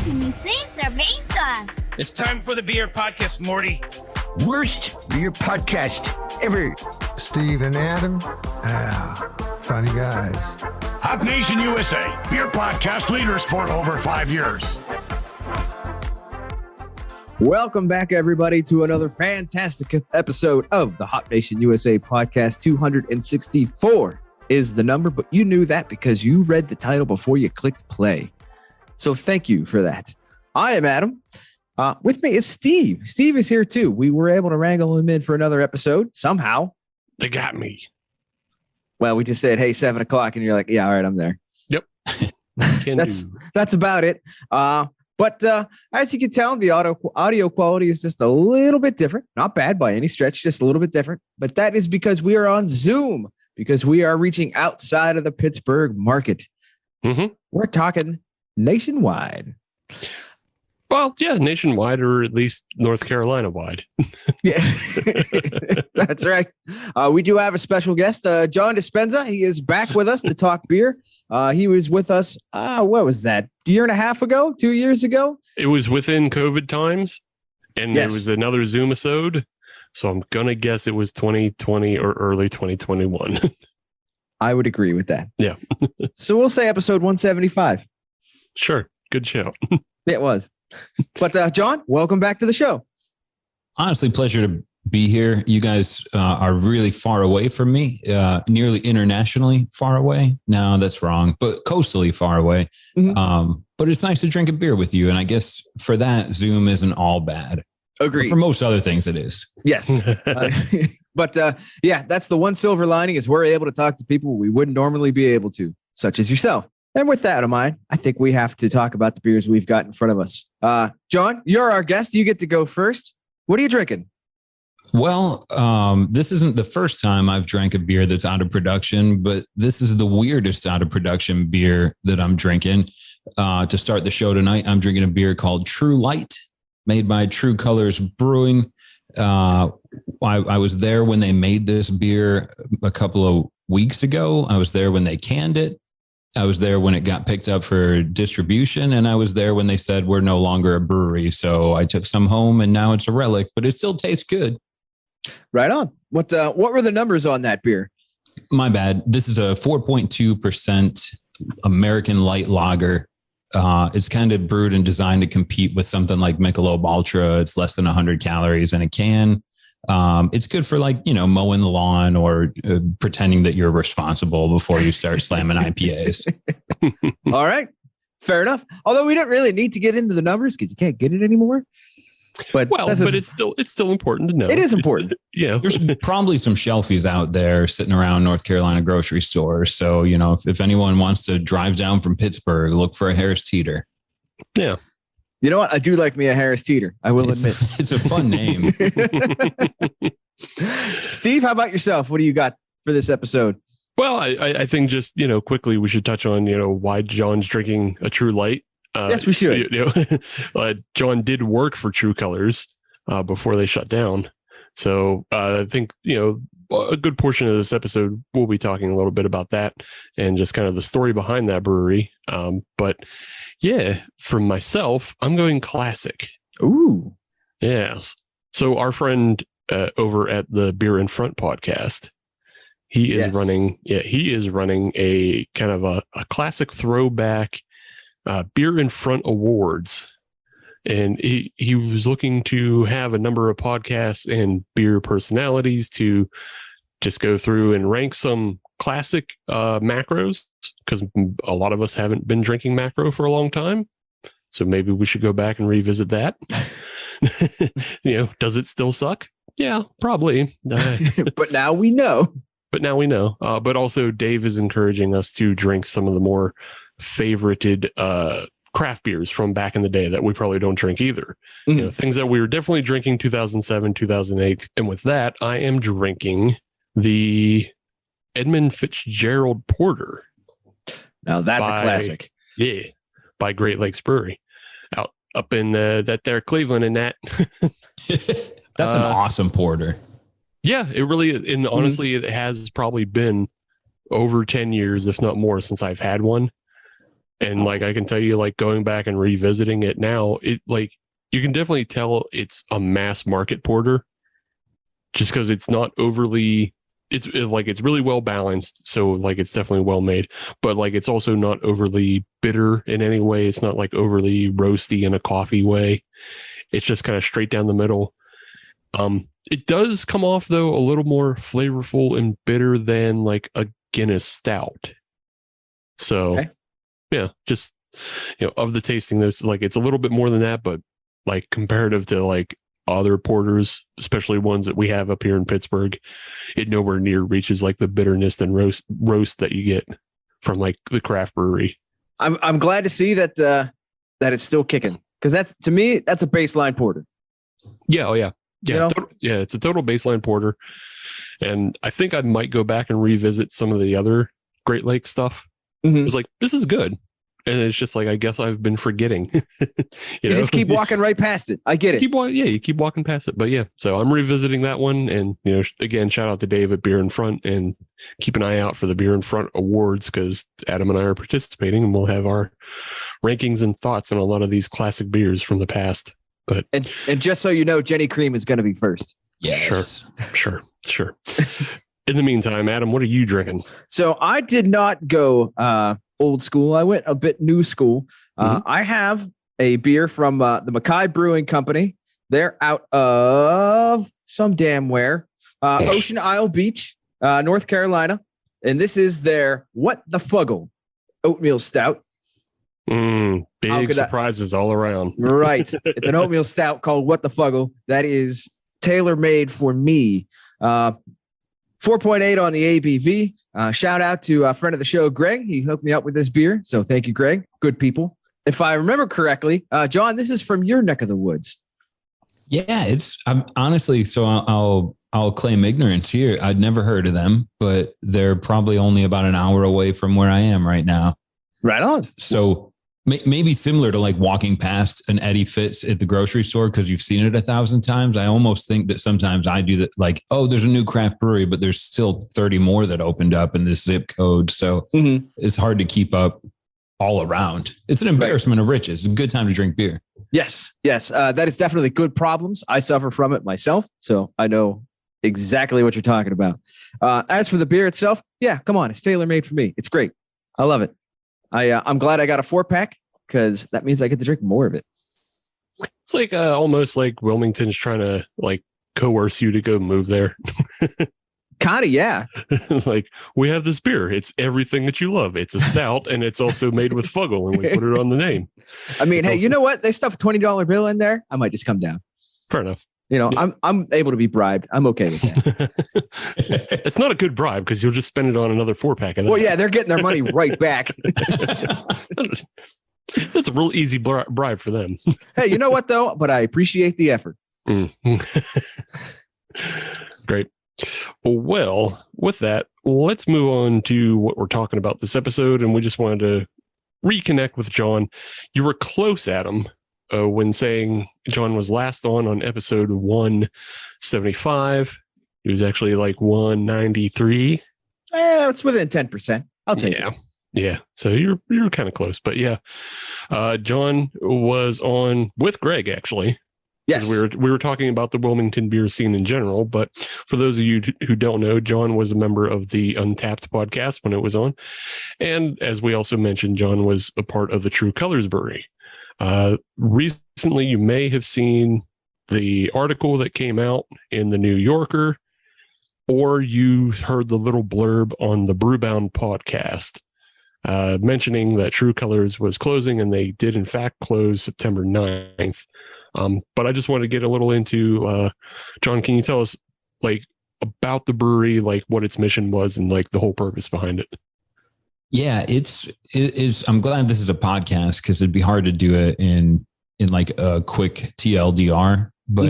Missy Cerveza. It's time for the beer podcast, Morty. Worst beer podcast ever. Steve and Adam, funny guys. Hop Nation USA, beer podcast leaders for over 5 years. Welcome back, everybody, to another fantastic episode of the Hop Nation USA podcast. 264 is the number, but you knew that because you read the title before you clicked play. So thank you for that. I am Adam. With me is Steve. Steve is here too. We were able to wrangle him in for another episode somehow. They got me. Well, we just said, hey, 7 o'clock. And you're like, yeah, all right, I'm there. Yep. That's about it. But as you can tell, the audio quality is just a little bit different. Not bad by any stretch, just a little bit different. But that is because we are on Zoom, because we are reaching outside of the Pittsburgh market. Mm-hmm. We're talking nationwide. Well, yeah, nationwide, or at least North Carolina wide. Yeah, that's right. We do have a special guest, Jon Dispenza. He is back with us to talk beer. He was with us, what was that, a year and a half ago, 2 years ago? It was within COVID times, and Yes. There was another Zoom-isode, so I'm going to guess it was 2020 or early 2021. I would agree with that. Yeah. So we'll say episode 175. Sure. Good show. It was. But Jon, welcome back to the show. Honestly, pleasure to be here. You guys are really far away from me, nearly internationally far away. No, that's wrong, but coastally far away. Mm-hmm. But it's nice to drink a beer with you. And I guess for that, Zoom isn't all bad. Agreed. But for most other things, it is. Yes. But yeah, that's the one silver lining is we're able to talk to people we wouldn't normally be able to, such as yourself. And with that in mind, I think we have to talk about the beers we've got in front of us. Jon, you're our guest. You get to go first. What are you drinking? Well, this isn't the first time I've drank a beer that's out of production, but this is the weirdest out of production beer that I'm drinking. To start the show tonight, I'm drinking a beer called Tru Light, made by Tru Colors Brewing. I was there when they made this beer a couple of weeks ago. I was there when they canned it. I was there when it got picked up for distribution, and I was there when they said we're no longer a brewery. So I took some home, and now it's a relic, but it still tastes good. Right on. What were the numbers on that beer? My bad. This is a 4.2% American light lager. It's kind of brewed and designed to compete with something like Michelob Ultra. It's less than 100 calories in a can. It's good for mowing the lawn or pretending that you're responsible before you start slamming IPAs. All right. Fair enough. Although we don't really need to get into the numbers because you can't get it anymore. But it's still important to know. It is important. Yeah. There's probably some shelfies out there sitting around North Carolina grocery stores. So, if anyone wants to drive down from Pittsburgh, look for a Harris Teeter. Yeah. You know what? I do like me a Harris Teeter. I will admit. It's a fun name. Steve, how about yourself? What do you got for this episode? Well, I think just, quickly we should touch on, why Jon's drinking a Tru Light. Yes, we should. Jon did work for Tru Colors before they shut down. So I think, a good portion of this episode, we'll be talking a little bit about that and just kind of the story behind that brewery. But yeah, for myself, I'm going classic. Ooh. Yes. So our friend over at the Beer in Front podcast, he is running a kind of a classic throwback Beer in Front Awards. And he was looking to have a number of podcasts and beer personalities to just go through and rank some classic macros, because a lot of us haven't been drinking macro for a long time. So maybe we should go back and revisit that. Does it still suck? Yeah, probably. But now we know. But also Dave is encouraging us to drink some of the more favorited craft beers from back in the day that we probably don't drink either. Mm-hmm. Things that we were definitely drinking 2007, 2008. And with that, I am drinking the Edmund Fitzgerald Porter. Now that's a classic. Yeah, by Great Lakes Brewery up in that there Cleveland and that. That's an awesome porter. Yeah, it really is. And honestly, it has probably been over 10 years, if not more, since I've had one. And like, I can tell you, like, going back and revisiting it now, it like, you can definitely tell it's a mass market porter just because it's not overly, it's really well balanced. So like, it's definitely well made, but like, it's also not overly bitter in any way. It's not like overly roasty in a coffee way. It's just kind of straight down the middle. It does come off though a little more flavorful and bitter than like a Guinness stout. So yeah, just, of the tasting, there's like, it's a little bit more than that, but like comparative to like other porters, especially ones that we have up here in Pittsburgh, it nowhere near reaches like the bitterness and roast that you get from like the craft brewery. I'm glad to see that it's still kicking, because that's, to me, that's a baseline porter. Yeah. Oh yeah. Yeah. It's a total baseline porter. And I think I might go back and revisit some of the other Great Lakes stuff. It's like, this is good. And it's just like, I guess I've been forgetting. you just keep walking right past it. I get it. You keep walking past it. But yeah, so I'm revisiting that one. And, again, shout out to Dave at Beer in Front, and keep an eye out for the Beer in Front awards, because Adam and I are participating, and we'll have our rankings and thoughts on a lot of these classic beers from the past. But and just so you know, Jenny Cream is going to be first. Yes. Sure. In the meantime, Adam, what are you drinking? So I did not go old school. I went a bit new school. I have a beer from the Makai Brewing Company. They're out of some damn where. Ocean Isle Beach, North Carolina. And this is their What the Fuggle Oatmeal Stout. Big surprises all around. Right. It's an oatmeal stout called What the Fuggle. That is tailor-made for me. 4.8 on the ABV. Shout out to a friend of the show, Greg. He hooked me up with this beer. So thank you, Greg. Good people. If I remember correctly, John, this is from your neck of the woods. Yeah, I'm honestly, so I'll claim ignorance here. I'd never heard of them, but they're probably only about an hour away from where I am right now. Right on. So maybe similar to like walking past an Eddie Fitz at the grocery store because you've seen it 1,000 times. I almost think that sometimes I do that, like, oh, there's a new craft brewery, but there's still 30 more that opened up in this zip code. So it's hard to keep up all around. It's an embarrassment of riches. It's a good time to drink beer. Yes. That is definitely good problems. I suffer from it myself, so I know exactly what you're talking about. As for the beer itself, yeah, come on. It's tailor-made for me. It's great. I love it. I'm glad I got a 4-pack, because that means I get to drink more of it. It's like almost like Wilmington's trying to like coerce you to go move there. Kind of, yeah. Like, we have this beer. It's everything that you love. It's a stout, and it's also made with Fuggle, and we put it on the name. I mean, you know what? They stuff a $20 bill in there. I might just come down. Fair enough. I'm able to be bribed. I'm okay with that. It's not a good bribe, because you'll just spend it on another 4-pack. Well, yeah, they're getting their money right back. That's a real easy bribe for them. Hey, you know what, though? But I appreciate the effort. Great. Well, with that, let's move on to what we're talking about this episode. And we just wanted to reconnect with Jon. You were close, Adam, when saying Jon was last on episode 175. It was actually like 193. It's within 10%. I'll take it. Yeah. So you're kind of close, but yeah. Jon was on with Greg, actually. Yes. We were talking about the Wilmington beer scene in general, but for those of you who don't know, Jon was a member of the Untapped podcast when it was on. And as we also mentioned, Jon was a part of the Tru Colors Brewery. Recently, you may have seen the article that came out in the New Yorker, or you heard the little blurb on the Brewbound podcast mentioning that Tru Colors was closing, and they did in fact close September 9th. But I just want to get a little into, Jon, can you tell us like about the brewery, like what its mission was and like the whole purpose behind it? Yeah, it is. I'm glad this is a podcast, because it'd be hard to do it in like a quick TLDR, but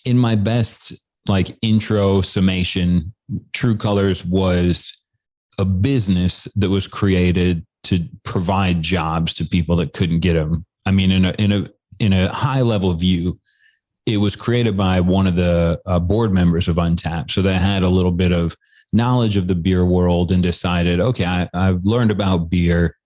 in my best like intro summation, Tru Colors was a business that was created to provide jobs to people that couldn't get them. I mean, in a high level view, it was created by one of the board members of Untapped. So they had a little bit of knowledge of the beer world and decided, okay, I've learned about beer,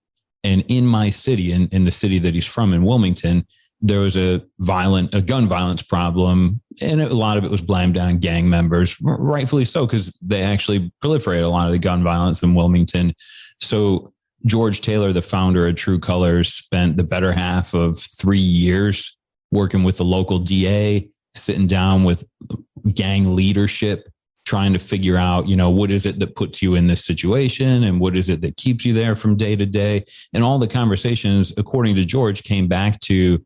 And in my city, in the city that he's from in Wilmington, there was a gun violence problem. And a lot of it was blamed on gang members, rightfully so, because they actually proliferate a lot of the gun violence in Wilmington. So George Taylor, the founder of Tru Colors, spent the better half of 3 years working with the local DA, sitting down with gang leadership, trying to figure out, what is it that puts you in this situation and what is it that keeps you there from day to day. And all the conversations, according to George, came back to,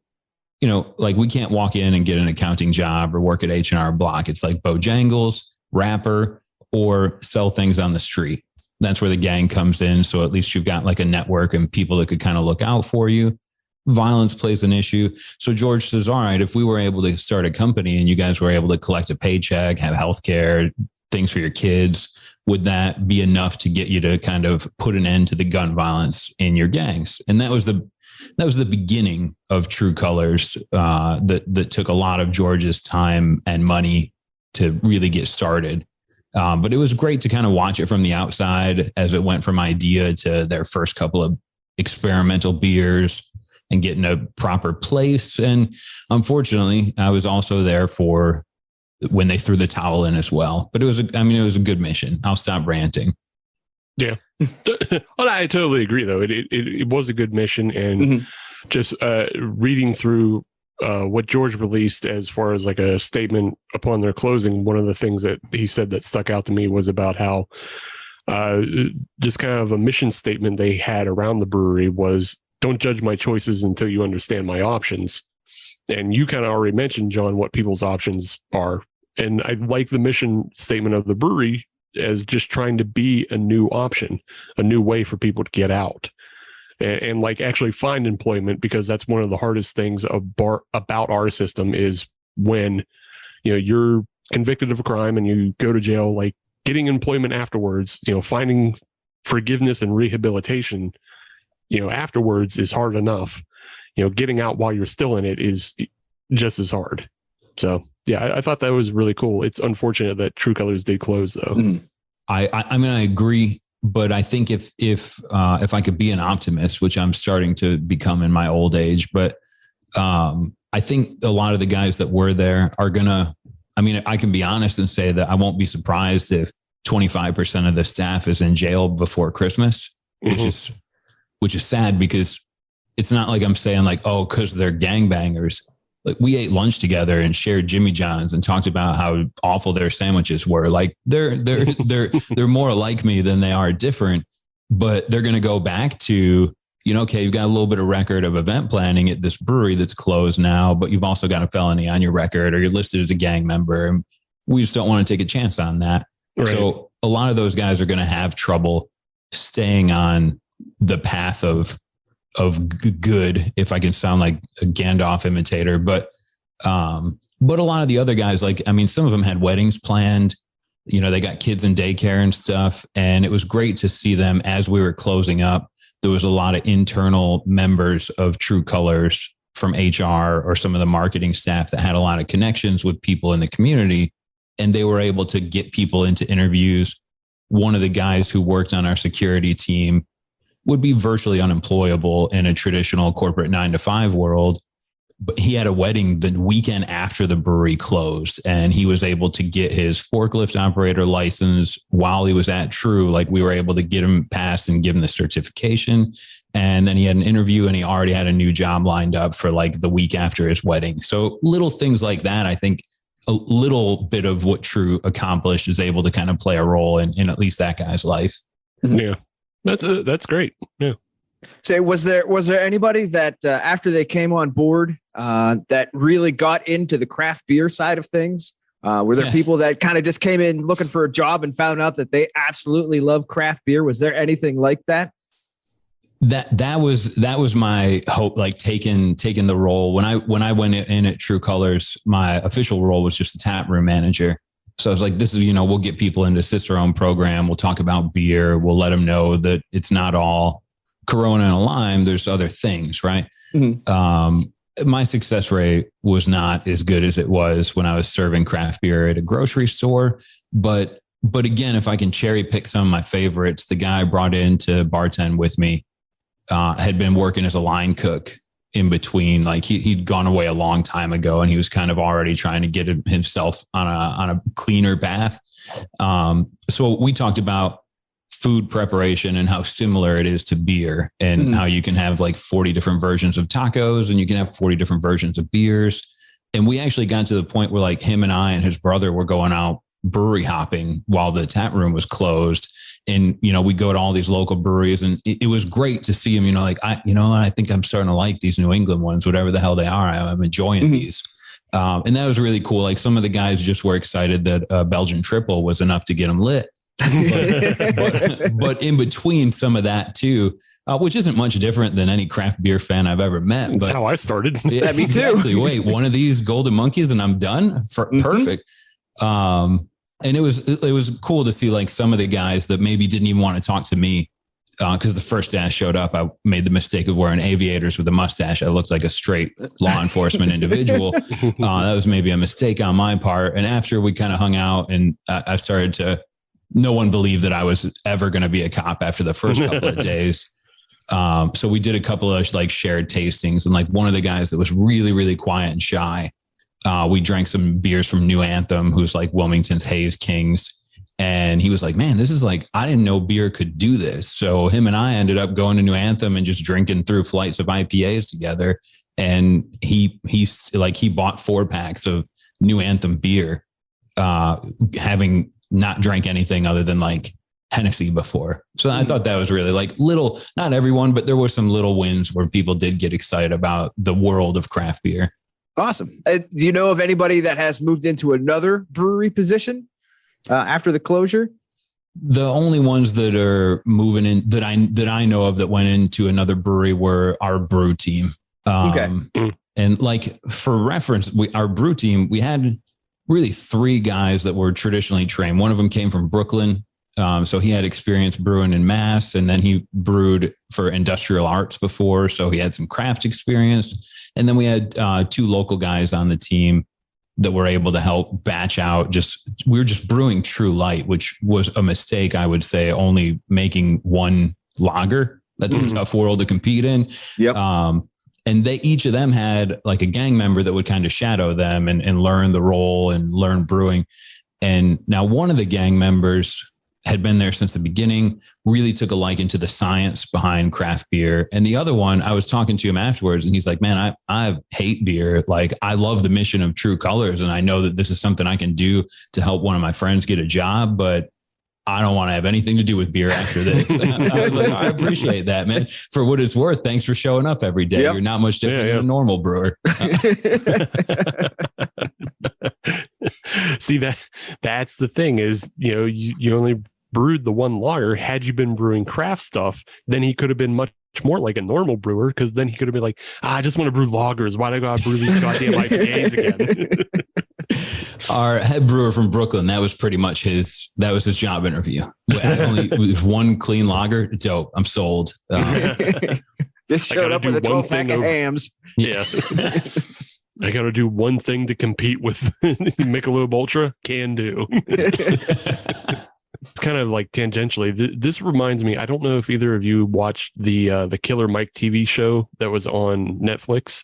like we can't walk in and get an accounting job or work at H&R Block. It's like Bojangles, rapper, or sell things on the street. That's where the gang comes in. So at least you've got like a network and people that could kind of look out for you. Violence plays an issue. So George says, all right, if we were able to start a company and you guys were able to collect a paycheck, have healthcare, things for your kids, would that be enough to get you to kind of put an end to the gun violence in your gangs? And that was the beginning of Tru Colors that took a lot of George's time and money to really get started. But it was great to kind of watch it from the outside as it went from idea to their first couple of experimental beers and getting a proper place. And unfortunately, I was also there for when they threw the towel in as well. But it was a good mission. I'll stop ranting. Yeah. Well, I totally agree, though. It was a good mission. And just reading through what George released as far as like a statement upon their closing, one of the things that he said that stuck out to me was about how just kind of a mission statement they had around the brewery was, don't judge my choices until you understand my options. And you kind of already mentioned, John, what people's options are. And I like the mission statement of the brewery as just trying to be a new option, a new way for people to get out and like actually find employment, because that's one of the hardest things about our system is when, you're convicted of a crime and you go to jail, like getting employment afterwards, finding forgiveness and rehabilitation, afterwards is hard enough. Getting out while you're still in it is just as hard. So yeah, I thought that was really cool. It's unfortunate that Tru Colors did close, though. I mean, I agree, but I think if I could be an optimist, which I'm starting to become in my old age, but I think a lot of the guys that were there are gonna. I mean, I can be honest and say that I won't be surprised if 25% of the staff is in jail before Christmas, which is sad, because it's not like I'm saying like, oh, because they're gangbangers. Like we ate lunch together and shared Jimmy John's and talked about how awful their sandwiches were. Like they're more like me than they are different, but they're going to go back to, okay, you've got a little bit of record of event planning at this brewery that's closed now, but you've also got a felony on your record or you're listed as a gang member. And we just don't want to take a chance on that. Right. So a lot of those guys are going to have trouble staying on the path of good, if I can sound like a Gandalf imitator, but a lot of the other guys, like, I mean, some of them had weddings planned, they got kids in daycare and stuff. And it was great to see them as we were closing up. There was a lot of internal members of Tru Colors from HR or some of the marketing staff that had a lot of connections with people in the community. And they were able to get people into interviews. One of the guys who worked on our security team would be virtually unemployable in a traditional corporate 9-to-5 world. But he had a wedding the weekend after the brewery closed, and he was able to get his forklift operator license while he was at Tru. Like we were able to get him passed and give him the certification. And then he had an interview and he already had a new job lined up for like the week after his wedding. So little things like that, I think a little bit of what Tru accomplished is able to kind of play a role in at least that guy's life. Yeah. That's great. Yeah. So was there anybody that after they came on board that really got into the craft beer side of things? Were there people that kind of just came in looking for a job and found out that they absolutely love craft beer? Was there anything like that? That was my hope, like taking the role. When I went in at Tru Colors, my official role was just a tap room manager. So I was like, this is, we'll get people into Cicerone program. We'll talk about beer. We'll let them know that it's not all Corona and a lime. There's other things, right? Mm-hmm. My success rate was not as good as it was when I was serving craft beer at a grocery store. But again, if I can cherry pick some of my favorites, the guy I brought in to bartend with me, had been working as a line cook in between. Like he'd gone away a long time ago, and he was kind of already trying to get himself on a cleaner path. So we talked about food preparation and how similar it is to beer, and how you can have like 40 different versions of tacos and you can have 40 different versions of beers. And we actually got to the point where like him and I and his brother were going out brewery hopping while the tap room was closed. And, we go to all these local breweries, and it was great to see him, I think I'm starting to like these New England ones, whatever the hell they are. I'm enjoying these. And that was really cool. Like some of the guys just were excited that Belgian triple was enough to get them lit. but in between some of that too, which isn't much different than any craft beer fan I've ever met. That's but how I started. Yeah, me too. Exactly. Wait, one of these golden monkeys and I'm done. Perfect. And it was cool to see like some of the guys that maybe didn't even want to talk to me. Because the first day I showed up, I made the mistake of wearing aviators with a mustache. I looked like a straight law enforcement individual. That was maybe a mistake on my part. And after we kind of hung out, and I started to, no one believed that I was ever going to be a cop after the first couple of days. So we did a couple of like shared tastings, and like one of the guys that was really, really quiet and shy, we drank some beers from New Anthem, who's like Wilmington's Hayes Kings. And he was like, man, this is like, I didn't know beer could do this. So him and I ended up going to New Anthem and just drinking through flights of IPAs together. And he bought 4 packs of New Anthem beer, having not drank anything other than like Hennessy before. So I thought that was really like little, not everyone, but there were some little wins where people did get excited about the world of craft beer. Awesome. Do you know of anybody that has moved into another brewery position after the closure? The only ones that are moving in that I know of that went into another brewery were our brew team. Okay. And like for reference, our brew team, we had really 3 guys that were traditionally trained. One of them came from Brooklyn. So he had experience brewing in Mass, and then he brewed for Industrial Arts before. So he had some craft experience. And then we had 2 local guys on the team that were able to help batch out. We were just brewing True Light, which was a mistake, I would say, only making 1 lager. That's a tough world to compete in. Yep. And each of them had like a gang member that would kind of shadow them and learn the role and learn brewing. And now one of the gang members had been there since the beginning, really took a liking to the science behind craft beer. And the other one, I was talking to him afterwards, and he's like, man, I hate beer. Like, I love the mission of Tru Colors, and I know that this is something I can do to help one of my friends get a job, but I don't want to have anything to do with beer after this. I was like, I appreciate that, man. For what it's worth, thanks for showing up every day. Yep. You're not much different than a normal brewer. See, that's the thing is, you only brewed the 1 lager. Had you been brewing craft stuff, then he could have been much more like a normal brewer, because then he could have been like, I just want to brew lagers. Why do I gotta brew these goddamn IPAs again? Our head brewer from Brooklyn, that was pretty much his job interview. Only 1 clean lager. Dope. I'm sold. Just showed up with a 12-pack of hams. Yeah. I got to do one thing to compete with Michelob Ultra. Can do. It's kind of like tangentially. This reminds me. I don't know if either of you watched the Killer Mike TV show that was on Netflix.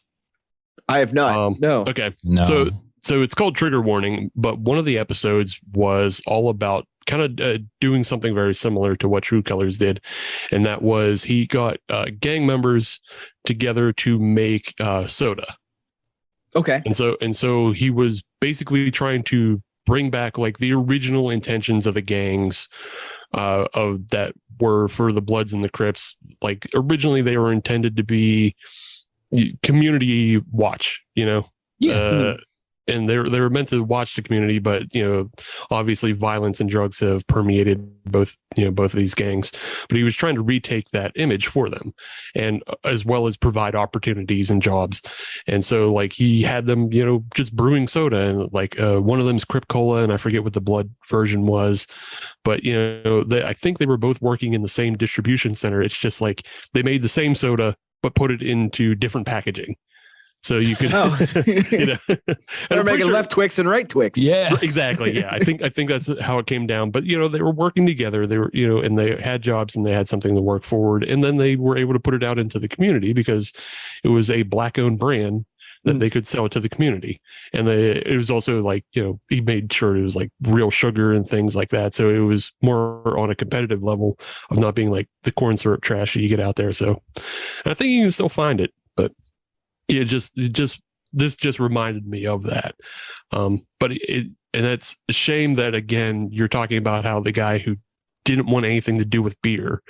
I have not. No. Okay. No. So it's called Trigger Warning, but one of the episodes was all about kind of doing something very similar to what Tru Colors did, and that was he got gang members together to make soda. Okay. And so he was basically trying to bring back like the original intentions of the gangs of that were for the Bloods and the Crips. Like originally they were intended to be community watch, Yeah. And they were meant to watch the community, but obviously violence and drugs have permeated both of these gangs. But he was trying to retake that image for them, and as well as provide opportunities and jobs. And so like he had them, just brewing soda, and like one of them's Crip Cola, and I forget what the Blood version was, but I think they were both working in the same distribution center. It's just like they made the same soda but put it into different packaging. So you could, they're making left Twix and right Twix. Yeah, exactly. Yeah. I think that's how it came down, but they were working together. They were, and they had jobs and they had something to work forward. And then they were able to put it out into the community because it was a Black owned brand that they could sell it to the community. And it was also like, he made sure it was like real sugar and things like that. So it was more on a competitive level of not being like the corn syrup trash that you get out there. So I think you can still find it, but this just reminded me of that. But and it's a shame that, again, you're talking about how the guy who didn't want anything to do with beer,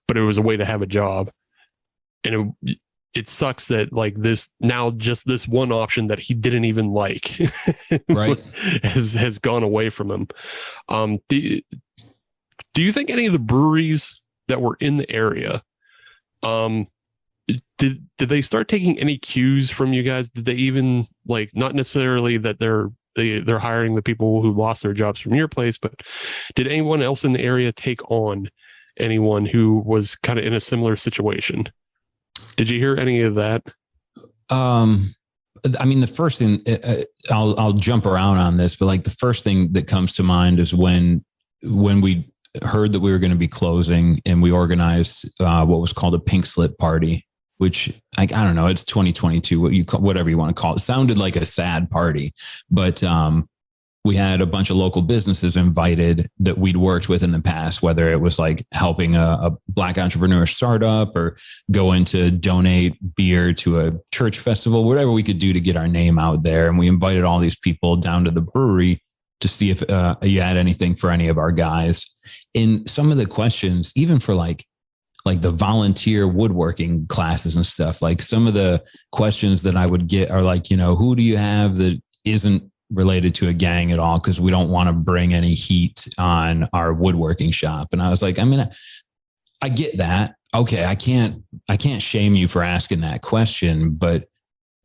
but it was a way to have a job. And it sucks that like this one option that he didn't even like right has gone away from him. Do you think any of the breweries that were in the area, did they start taking any cues from you guys? Did they even, like, not necessarily that they're hiring the people who lost their jobs from your place, but did anyone else in the area take on anyone who was kind of in a similar situation? Did you hear any of that? I mean, the first thing, I'll jump around on this, but like the first thing that comes to mind is when we heard that we were going to be closing and we organized what was called a pink slip party, which I don't know, it's 2022, whatever you want to call it. It sounded like a sad party, but we had a bunch of local businesses invited that we'd worked with in the past, whether it was like helping a Black entrepreneur startup or going to donate beer to a church festival, whatever we could do to get our name out there. And we invited all these people down to the brewery to see if you had anything for any of our guys. And some of the questions, even for like the volunteer woodworking classes and stuff, like some of the questions that I would get are like, who do you have that isn't related to a gang at all? Because we don't want to bring any heat on our woodworking shop. And I was like, I mean, I get that. Okay. I can't shame you for asking that question, but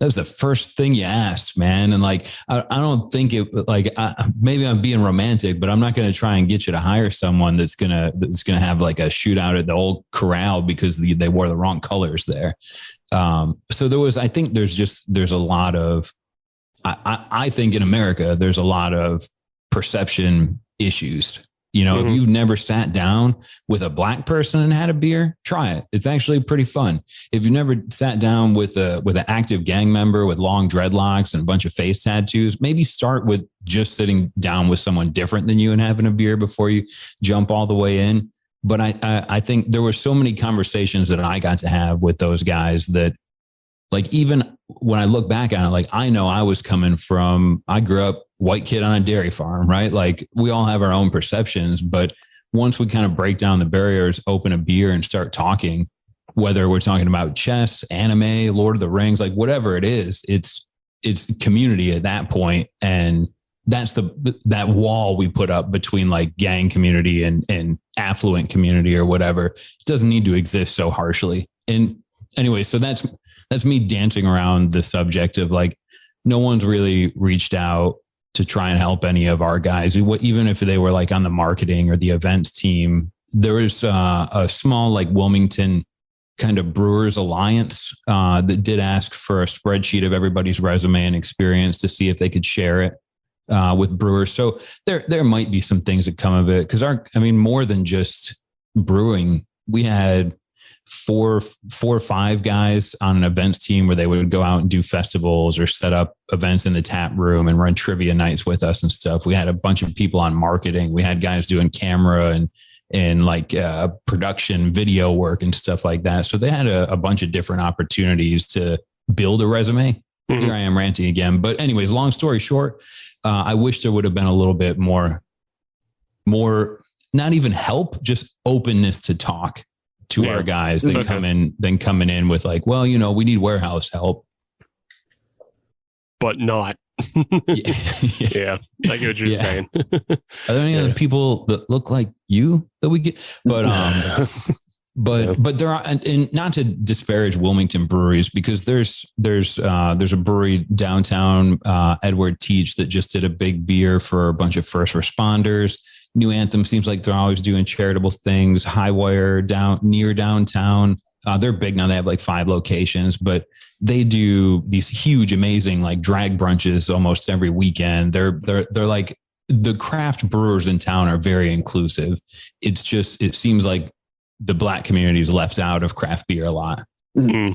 that was the first thing you asked, man. And like, I don't think it like, maybe I'm being romantic, but I'm not going to try and get you to hire someone that's going to have like a shootout at the old corral because they wore the wrong colors there. So I think there's a lot of, I think in America, there's a lot of perception issues. If you've never sat down with a Black person and had a beer, try it. It's actually pretty fun. If you've never sat down with an active gang member with long dreadlocks and a bunch of face tattoos, maybe start with just sitting down with someone different than you and having a beer before you jump all the way in. But I think there were so many conversations that I got to have with those guys that, like, even when I look back on it, like, I know I grew up white kid on a dairy farm, right? Like, we all have our own perceptions, but once we kind of break down the barriers, open a beer and start talking, whether we're talking about chess, anime, Lord of the Rings, like whatever it is, it's community at that point. And that's that wall we put up between like gang community and affluent community or whatever. It doesn't need to exist so harshly. And anyway, so that's me dancing around the subject of like, no one's really reached out to try and help any of our guys, even if they were like on the marketing or the events team. There was a small like Wilmington kind of Brewers Alliance that did ask for a spreadsheet of everybody's resume and experience to see if they could share it with brewers. So there might be some things that come of it. Cause more than just brewing, we had four or five guys on an events team where they would go out and do festivals or set up events in the tap room and run trivia nights with us and stuff. We had a bunch of people on marketing. We had guys doing camera and like production video work and stuff like that. So they had a bunch of different opportunities to build a resume. Mm-hmm. Here I am ranting again. But anyways, long story short, I wish there would have been a little bit more, not even help, just openness to talk to our guys than coming in with like, well, we need warehouse help. But not. Yeah. I get what you're saying. Are there any other people that look like you that we get? But but there are, and not to disparage Wilmington breweries, because there's a brewery downtown, Edward Teach, that just did a big beer for a bunch of first responders. New Anthem seems like they're always doing charitable things. Highwire near downtown. They're big now. They have like 5 locations, but they do these huge, amazing like drag brunches almost every weekend. They're like, the craft brewers in town are very inclusive. It's just, it seems like the Black community is left out of craft beer a lot. Mm-hmm.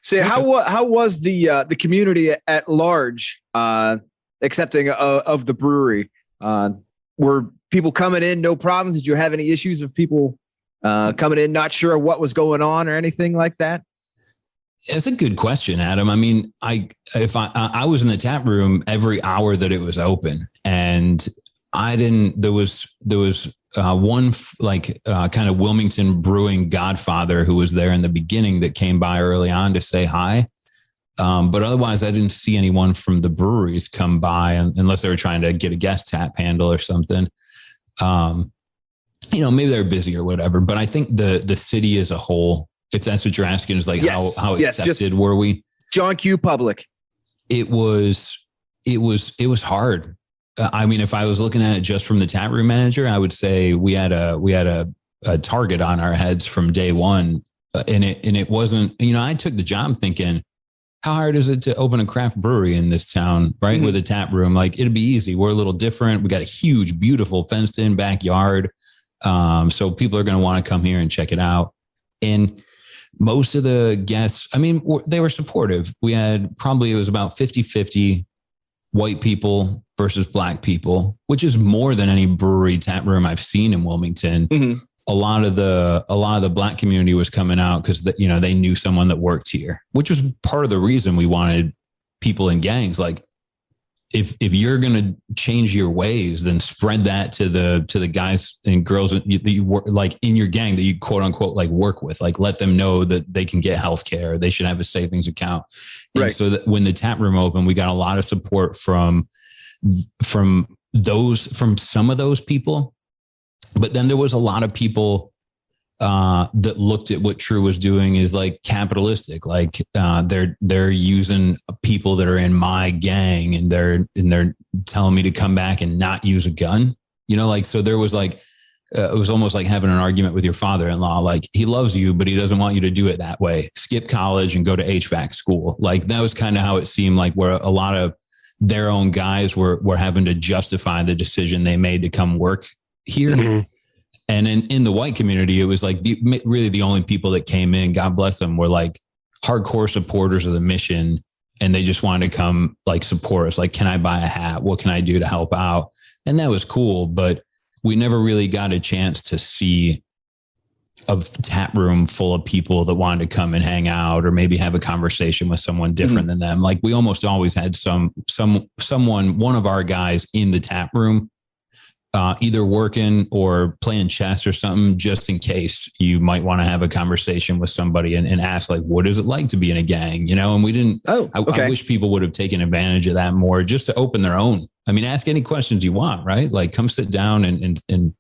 So how was the community at large accepting of the brewery? Were people coming in no problems? Did you have any issues of people coming in not sure what was going on or anything like that? It's a good question, Adam. I mean, I was in the tap room every hour that it was open, and there was one kind of Wilmington brewing godfather who was there in the beginning that came by early on to say hi. But otherwise I didn't see anyone from the breweries come by unless they were trying to get a guest tap handle or something. Maybe they're busy or whatever, but I think the city as a whole, if that's what you're asking, is like how accepted were we? John Q. Public. It was hard. I mean, if I was looking at it just from the tap room manager, I would say we had a target on our heads from day one, and it wasn't. I took the job thinking, how hard is it to open a craft brewery in this town, right? Mm-hmm. With a tap room, like it'd be easy. We're a little different. We got a huge, beautiful fenced-in backyard, so people are going to want to come here and check it out. And most of the guests, I mean, they were supportive. We had it was about 50-50 white people versus Black people, which is more than any brewery tap room I've seen in Wilmington. Mm-hmm. A lot of the Black community was coming out because they knew someone that worked here, which was part of the reason we wanted people in gangs. Like, if you're going to change your ways, then spread that to the guys and girls that you work like in your gang that you quote unquote like work with. Like, let them know that they can get healthcare. They should have a savings account. Right. And so that when the tap room opened, we got a lot of support from some of those people. But then there was a lot of people that looked at what Tru was doing is like capitalistic. Like they're using people that are in my gang, and they're telling me to come back and not use a gun. So there was like it was almost like having an argument with your father-in-law. Like, he loves you, but he doesn't want you to do it that way. Skip college and go to HVAC school. Like, that was kind of how it seemed like, where a lot of their own guys were having to justify the decision they made to come work here. Mm-hmm. And in the white community, it was like really the only people that came in, God bless them, were like hardcore supporters of the mission. And they just wanted to come like support us. Like, can I buy a hat? What can I do to help out? And that was cool. But we never really got a chance to see a tap room full of people that wanted to come and hang out, or maybe have a conversation with someone different than them. Like, we almost always had someone, one of our guys in the tap room, either working or playing chess or something, just in case you might want to have a conversation with somebody and ask, like, what is it like to be in a gang? And we didn't. I wish people would have taken advantage of that more, just to open their own. I mean, ask any questions you want, right? Like, come sit down and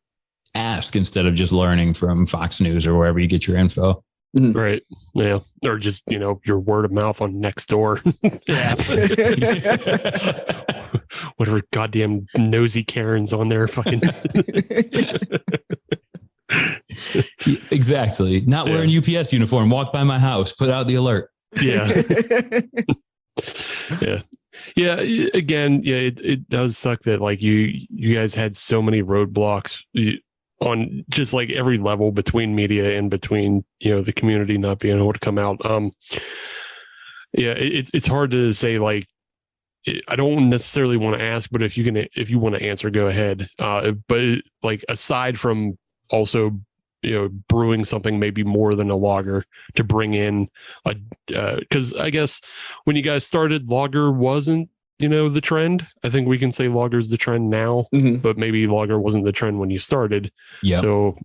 ask, instead of just learning from Fox News or wherever you get your info. Mm-hmm. Right. Yeah. Or just, your word of mouth on Nextdoor. Whatever goddamn nosy Karens on there. Fucking. Exactly. Not wearing UPS uniform. Walk by my house. Put out the alert. Yeah. Yeah. Yeah. Again, yeah, it does suck that like you guys had so many roadblocks on just like every level between media and between, the community not being able to come out. Yeah, it's hard to say, like, I don't necessarily want to ask, but if you want to answer, go ahead. But like, aside from also, brewing something maybe more than a lager to bring in because I guess when you guys started, lager wasn't, the trend. I think we can say lager's the trend now, but maybe lager wasn't the trend when you started. Yeah. So,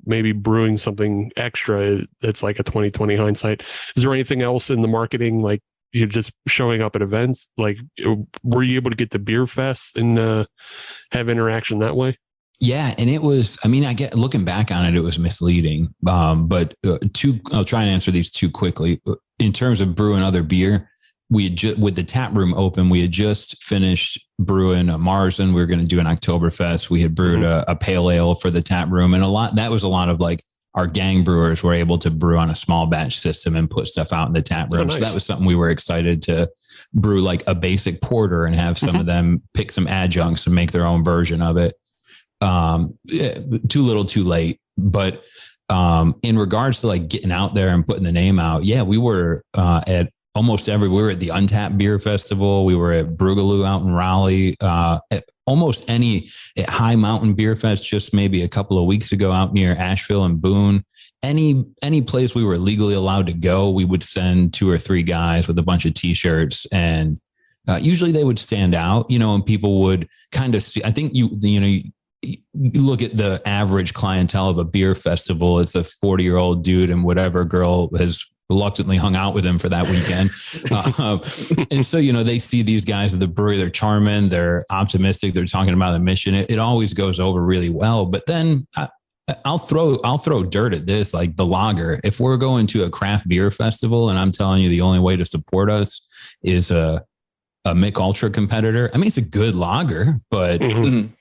maybe brewing something extra that's like a 2020 hindsight. Is there anything else in the marketing, like, you're just showing up at events? Like, were you able to get the beer fest and have interaction that way? Yeah. And it was, looking back on it, it was misleading. But I'll try and answer these two quickly. In terms of brewing other beer, we had with the tap room open, we had just finished brewing a Marzen. We were going to do an Oktoberfest. We had brewed a pale ale for the tap room, and that was a lot of like our gang brewers were able to brew on a small batch system and put stuff out in the tap room. Oh, nice. So that was something we were excited to brew, like a basic porter, and have some of them pick some adjuncts and make their own version of it. Too little, too late. But in regards to like getting out there and putting the name out, yeah, we were at almost we were at the Untapped Beer Festival. We were at Brugaloo out in Raleigh. At almost at High Mountain Beer Fest just maybe a couple of weeks ago out near Asheville and Boone. Any place we were legally allowed to go, we would send 2 or 3 guys with a bunch of T-shirts, and usually they would stand out, and people would kind of see. I think you look at the average clientele of a beer festival. It's a 40-year-old dude and whatever girl has reluctantly hung out with him for that weekend. And so, they see these guys at the brewery, they're charming, they're optimistic, they're talking about the mission. It always goes over really well. But then I'll throw dirt at this, like the lager. If we're going to a craft beer festival and I'm telling you the only way to support us is a Mick Ultra competitor. I mean, it's a good lager, but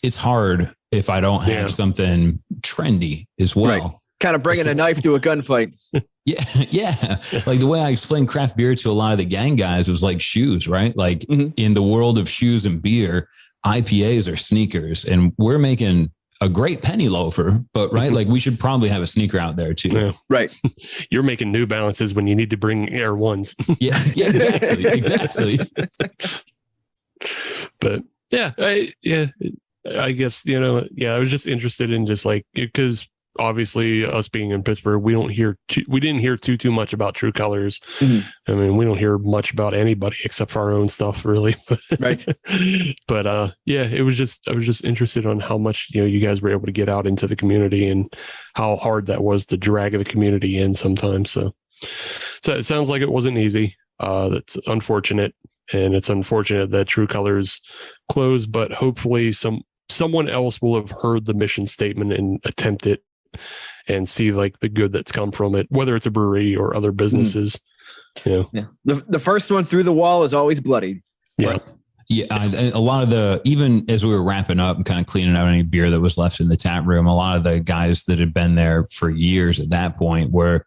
it's hard if I don't have something trendy as well. Right. Kind of bringing a knife to a gunfight. Yeah. Like the way I explained craft beer to a lot of the gang guys was like shoes, right? Like in the world of shoes and beer, IPAs are sneakers, and we're making a great penny loafer, but right, like we should probably have a sneaker out there too. Yeah. Right. You're making New Balances when you need to bring Air Ones. Yeah, exactly. But I guess, I was just interested in just like, because obviously us being in Pittsburgh, we didn't hear too much about Tru Colors. I mean, we don't hear much about anybody except for our own stuff, really. Right. But I was just interested on how much you guys were able to get out into the community and how hard that was to drag the community in sometimes. So it sounds like it wasn't easy. That's unfortunate, and it's unfortunate that Tru Colors closed. But hopefully, someone else will have heard the mission statement and attempt it and see like the good that's come from it, whether it's a brewery or other businesses. Yeah. The first one through the wall is always bloodied. Yeah. Right. Yeah. A lot of even as we were wrapping up and kind of cleaning out any beer that was left in the tap room, a lot of the guys that had been there for years at that point were,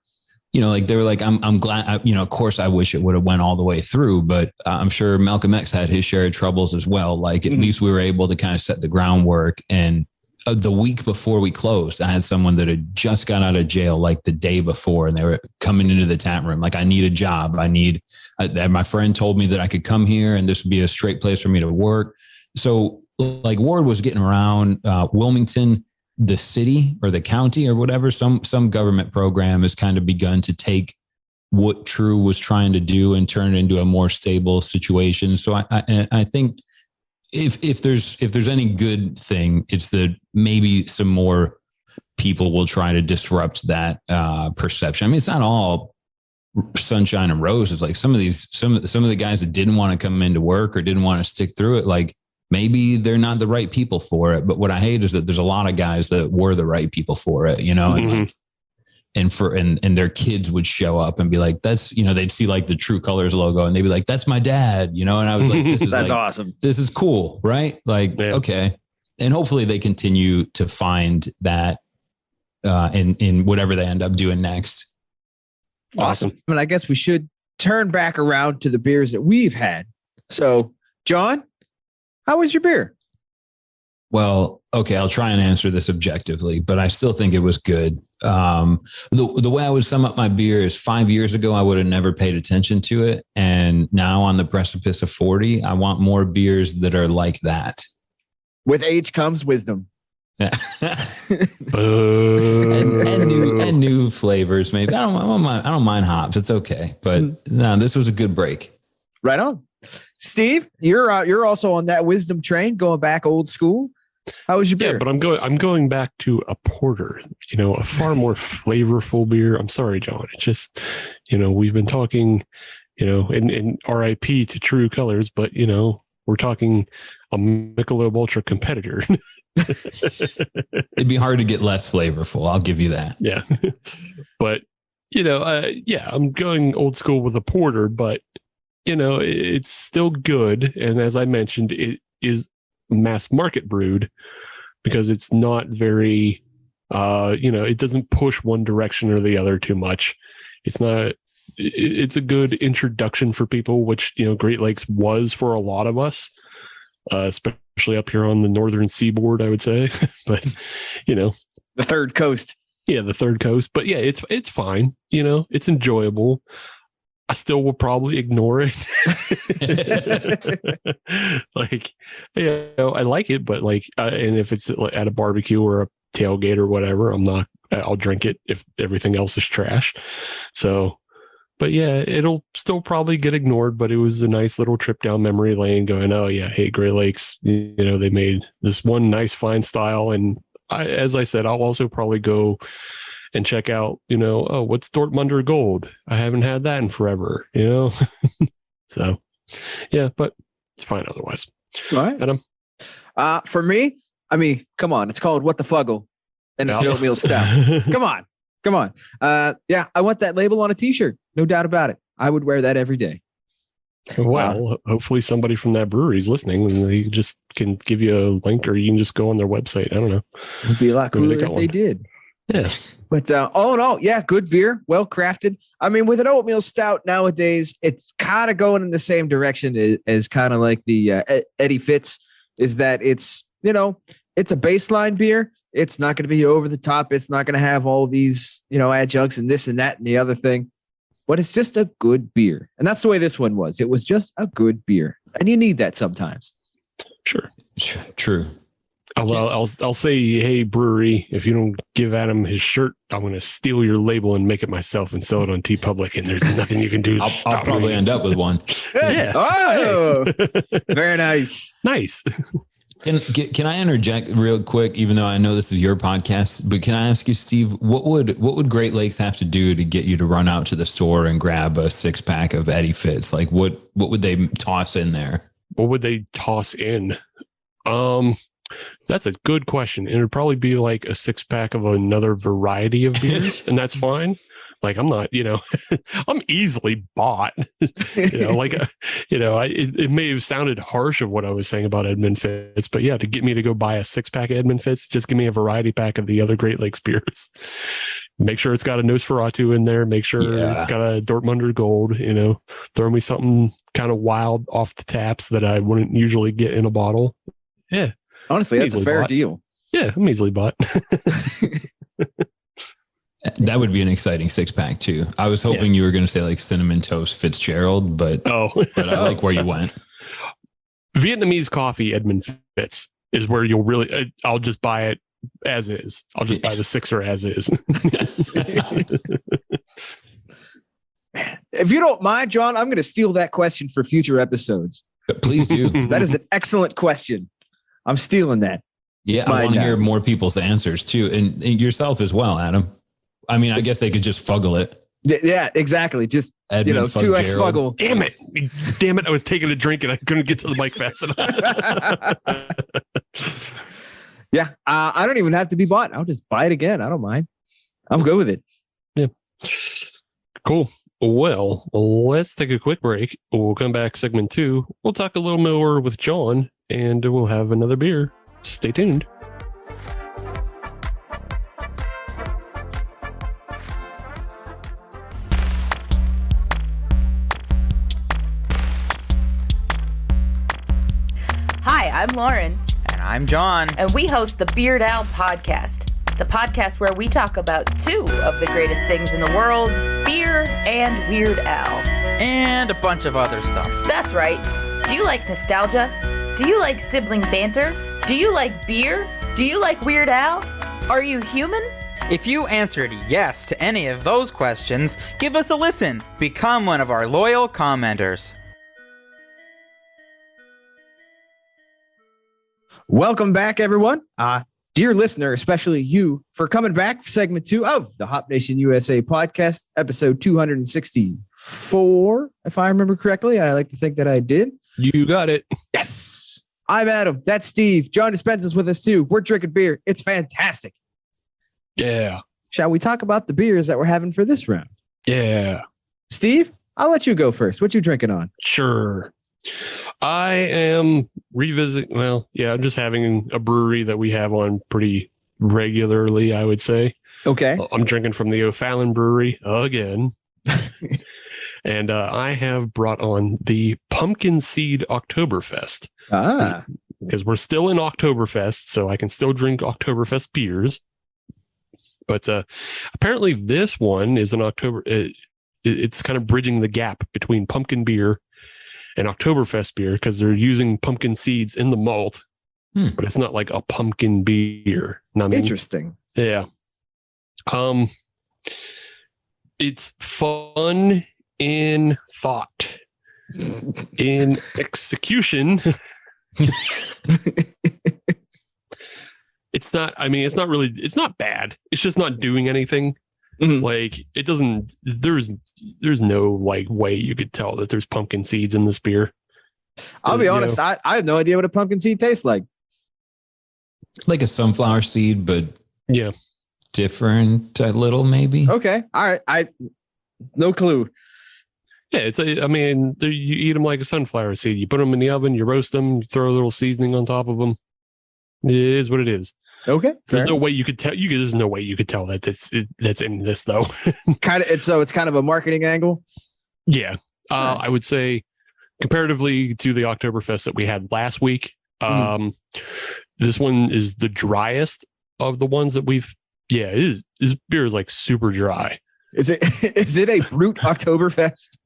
like they were like, I'm glad, of course I wish it would have went all the way through, but I'm sure Malcolm X had his share of troubles as well. Like at least we were able to kind of set the groundwork. And the week before we closed, I had someone that had just got out of jail like the day before, and they were coming into the tap room. Like, I need a job. My friend told me that I could come here and this would be a straight place for me to work. So like word was getting around Wilmington, the city or the county or whatever, some government program has kind of begun to take what Tru was trying to do and turn it into a more stable situation. So I think if there's any good thing, it's that maybe some more people will try to disrupt that perception. I mean, it's not all sunshine and roses. Like some of the guys that didn't want to come into work or didn't want to stick through it, like maybe they're not the right people for it. But what I hate is that there's a lot of guys that were the right people for it, and their kids would show up and be like, that's, they'd see like the Tru Colors logo and they'd be like, that's my dad, and I was like, this is that's awesome. This is cool. Right. Like, okay. And hopefully they continue to find that in whatever they end up doing next. Awesome. I mean, I guess we should turn back around to the beers that we've had. So John, how was your beer? Well, okay, I'll try and answer this objectively, but I still think it was good. The way I would sum up my beer is 5 years ago, I would have never paid attention to it. And now on the precipice of 40, I want more beers that are like that. With age comes wisdom. and new flavors, maybe. I don't mind hops. It's okay. But no, this was a good break. Right on. Steve, you're also on that wisdom train, going back old school. How was your beer? Yeah, but I'm going back to a porter, a far more flavorful beer. I'm sorry, John. It's just, we've been talking, in RIP to Tru Colors, but we're talking a Michelob Ultra competitor. It'd be hard to get less flavorful. I'll give you that. Yeah. But, I'm going old school with a porter, but it's still good. And as I mentioned, it is mass market brewed because it's not very It doesn't push one direction or the other too much. It's a good introduction for people, which, Great Lakes was for a lot of us, especially up here on the northern seaboard, I would say. But, the third coast. Yeah, the third coast. But yeah, it's fine. It's enjoyable. I still will probably ignore it. I like it, but and if it's at a barbecue or a tailgate or whatever, I'll drink it if everything else is trash. So, but yeah, it'll still probably get ignored, but it was a nice little trip down memory lane going, oh yeah, hey, Great Lakes, they made this one nice fine style. And as I said, I'll also probably go and check out, what's Dortmunder Gold? I haven't had that in forever, So, yeah, but it's fine otherwise. All right. Adam? For me, come on. It's called What the Fuggle, and it's an oatmeal stout. Come on. Yeah, I want that label on a T-shirt. No doubt about it. I would wear that every day. Well, hopefully somebody from that brewery is listening and they just can give you a link, or you can just go on their website. I don't know. It would be a lot cooler if they did. Yeah. But all in all, yeah, good beer, well crafted. With an oatmeal stout nowadays, it's kind of going in the same direction as kind of like the Eddie Fitz, is that it's a baseline beer. It's not going to be over the top. It's not going to have all these adjuncts and this and that and the other thing. But it's just a good beer, and that's the way this one was. It was just a good beer, and you need that sometimes. Sure. True. I'll say, hey, brewery, if you don't give Adam his shirt, I'm going to steal your label and make it myself and sell it on TeePublic, and there's nothing you can do. I'll probably end up with one. Yeah. Oh, very nice. Nice. Can I interject real quick, even though I know this is your podcast, but can I ask you, Steve, what would Great Lakes have to do to get you to run out to the store and grab a 6-pack of Eddie Fitz? Like what would they toss in there? What would they toss in? That's a good question. It would probably be like a 6-pack of another variety of beers, and that's fine. Like, I'm not, I'm easily bought, it may have sounded harsh of what I was saying about Edmund Fitz, but yeah, to get me to go buy a 6-pack of Edmund Fitz, just give me a variety pack of the other Great Lakes beers. Make sure it's got a Nosferatu in there. Make sure it's got a Dortmunder Gold, throw me something kind of wild off the taps that I wouldn't usually get in a bottle. Yeah. Honestly, that's a fair deal. Yeah, I'm easily bought. That would be an exciting 6-pack too. I was hoping you were going to say like Cinnamon Toast Fitzgerald, but I like where you went. Vietnamese coffee, Edmund Fitz, is where you'll really, I'll just buy it as is. I'll just buy the 6er as is. If you don't mind, John, I'm going to steal that question for future episodes. Please do. That is an excellent question. I'm stealing that. Yeah, I want to hear more people's answers too, and yourself as well, Adam. I guess they could just Fuggle it. Yeah, exactly. Just Edmund 2x Fuggle. Damn it! I was taking a drink and I couldn't get to the mic fast enough. Yeah, I don't even have to be bought. I'll just buy it again. I don't mind. I'm good with it. Yeah. Cool. Well, let's take a quick break. We'll come back segment 2. We'll talk a little more with John, and we'll have another beer. Stay tuned. Hi, I'm Lauren. And I'm John. And we host the Beard Owl podcast, the podcast where we talk about 2 of the greatest things in the world, beer and Weird Al. And a bunch of other stuff. That's right. Do you like nostalgia? Do you like sibling banter? Do you like beer? Do you like Weird Al? Are you human? If you answered yes to any of those questions, give us a listen. Become one of our loyal commenters. Welcome back, everyone. Dear listener, especially you, for coming back for segment 2 of the Hop Nation USA podcast, episode 264, if I remember correctly. I like to think that I did. You got it. Yes. I'm Adam. That's Steve. Jon Dispenza is with us too. We're drinking beer. It's fantastic. Yeah. Shall we talk about the beers that we're having for this round? Yeah. Steve, I'll let you go first. What you drinking on? Sure. I am revisiting. Well, yeah, I'm just having a brewery that we have on pretty regularly, I would say. Okay. I'm drinking from the O'Fallon Brewery again. And I have brought on the Pumpkin Seed Oktoberfest. Because we're still in Oktoberfest, so I can still drink Oktoberfest beers. But apparently this one is an October. It's kind of bridging the gap between pumpkin beer and Oktoberfest beer because they're using pumpkin seeds in the malt, but it's not like a pumpkin beer. Interesting. Yeah. It's fun in thought, in execution. It's not bad. It's just not doing anything. Like it doesn't, there's no like way you could tell that there's pumpkin seeds in this beer. I'll be honest. I have no idea what a pumpkin seed tastes like. Like a sunflower seed, but yeah, different a little maybe. Okay. All right. No clue. Yeah, you eat them like a sunflower seed. You put them in the oven, you roast them, you throw a little seasoning on top of them. It is what it is. Okay. There's no way you could tell. There's no way you could tell that that's in this though. It's kind of a marketing angle. Yeah, I would say comparatively to the Oktoberfest that we had last week, this one is the driest of the ones that we've. Yeah, it is. This beer is like super dry. Is it a brute Oktoberfest?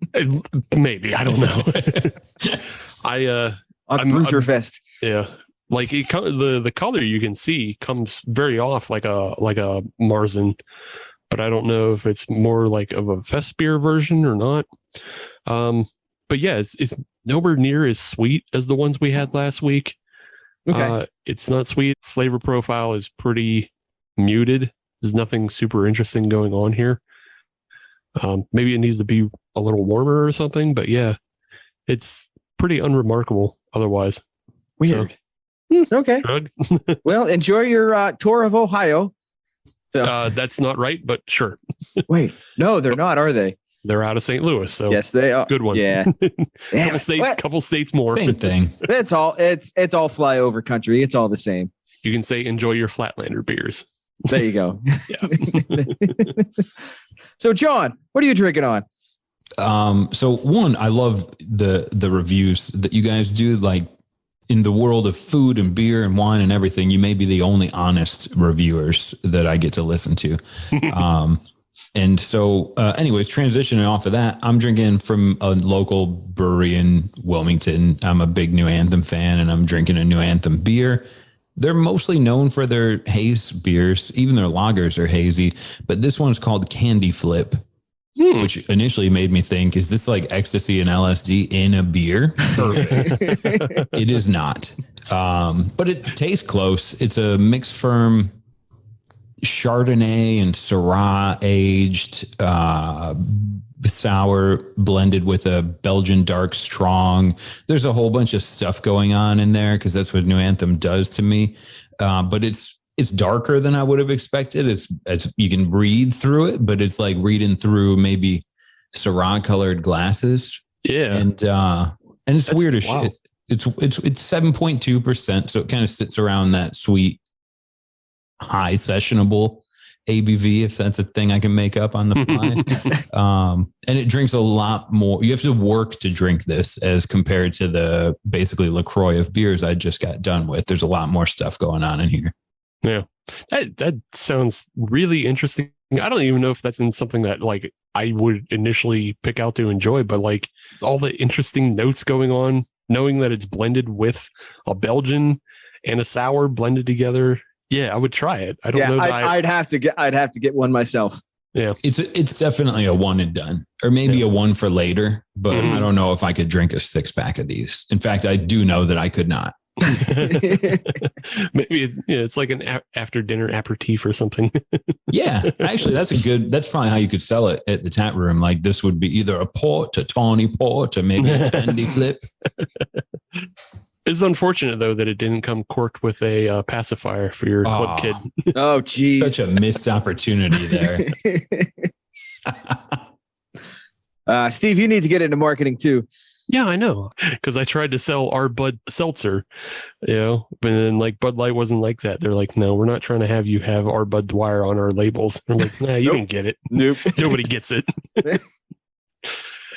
Maybe, I don't know. Oktoberfest. Yeah. Like the color you can see comes very off like a Marzen, but I don't know if it's more like of a fest beer version or not. But yeah, it's nowhere near as sweet as the ones we had last week. Okay. It's not sweet. Flavor profile is pretty muted. There's nothing super interesting going on here. Maybe it needs to be a little warmer or something, but yeah, it's pretty unremarkable otherwise. Weird. Okay. Well, enjoy your tour of Ohio. So that's not right, but sure. Wait, no, they're not, are they? They're out of St. Louis, so yes, they are. Good one. Yeah. couple states more. Same thing. It's all flyover country. It's all the same. You can say enjoy your Flatlander beers. There you go. Yeah. So, John, what are you drinking on? So one, I love the reviews that you guys do. Like in the world of food and beer and wine and everything, you may be the only honest reviewers that I get to listen to. And so, anyways, transitioning off of that, I'm drinking from a local brewery in Wilmington. I'm a big New Anthem fan, and I'm drinking a New Anthem beer. They're mostly known for their haze beers. Even their lagers are hazy, but this one's called Candy Flip, which initially made me think, is this like ecstasy and LSD in a beer? It is not. But it tastes close. It's a mixed Ferm Chardonnay and Syrah aged sour blended with a Belgian dark strong. There's a whole bunch of stuff going on in there because that's what New Anthem does to me. But it's darker than I would have expected. It's you can read through it, but it's like reading through maybe Syrah colored glasses. Yeah, and it's that's weird as wow. shit. It's 7.2%, so it kind of sits around that sweet, high sessionable ABV, if that's a thing I can make up on the fly. And it drinks a lot more. You have to work to drink this as compared to the basically LaCroix of beers I just got done with. There's a lot more stuff going on in here. Yeah, that sounds really interesting. I don't even know if that's in something that like I would initially pick out to enjoy, but like all the interesting notes going on, knowing that it's blended with a Belgian and a sour blended together. Yeah, I would try it. I don't know. I'd have to get one myself. Yeah, it's definitely a one and done, or maybe a one for later. But I don't know if I could drink a 6-pack of these. In fact, I do know that I could not. Maybe it's like an after dinner aperitif or something. Yeah, actually, that's probably how you could sell it at the tap room. Like this would be either a port, a tawny port, or maybe a candy flip. It's unfortunate though that it didn't come corked with a pacifier for your club kid. Oh, geez, such a missed opportunity there. Steve, you need to get into marketing too. Yeah, I know. Because I tried to sell our Bud Seltzer, but then like Bud Light wasn't like that. They're like, no, we're not trying to have you have our Bud Dwyer on our labels. I'm like, nah, you don't get it. Nope. Nobody gets it.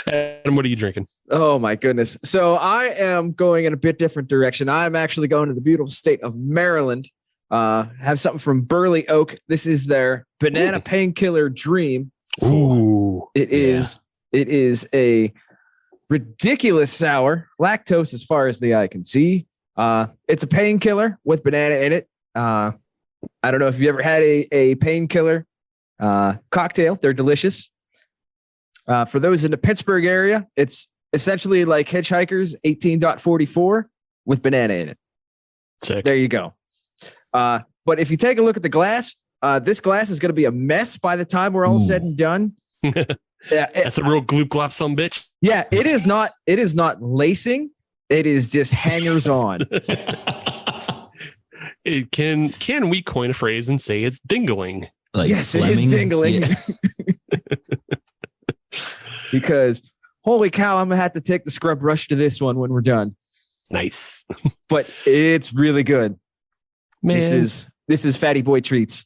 And what are you drinking? Oh my goodness. So I am going in a bit different direction. I'm actually going to the beautiful state of Maryland. Have something from Burly Oak. This is their Banana Painkiller Dream. Ooh. It is a ridiculous sour, lactose as far as the eye can see. It's a painkiller with banana in it. I don't know if you ever had a painkiller cocktail. They're delicious. For those in the Pittsburgh area, it's essentially like Hitchhiker's 18.44 with banana in it. Sick. There you go. But if you take a look at the glass, this glass is going to be a mess by the time we're all said and done. Yeah, that's a real gloop glop some bitch. Yeah, it is not. It is not lacing. It is just hangers on. Can we coin a phrase and say it's dingling? Like yes, Fleming? it is dingling. Yeah. Because holy cow, I'm gonna have to take the scrub brush to this one when we're done. Nice, but it's really good. Man, this is fatty boy treats.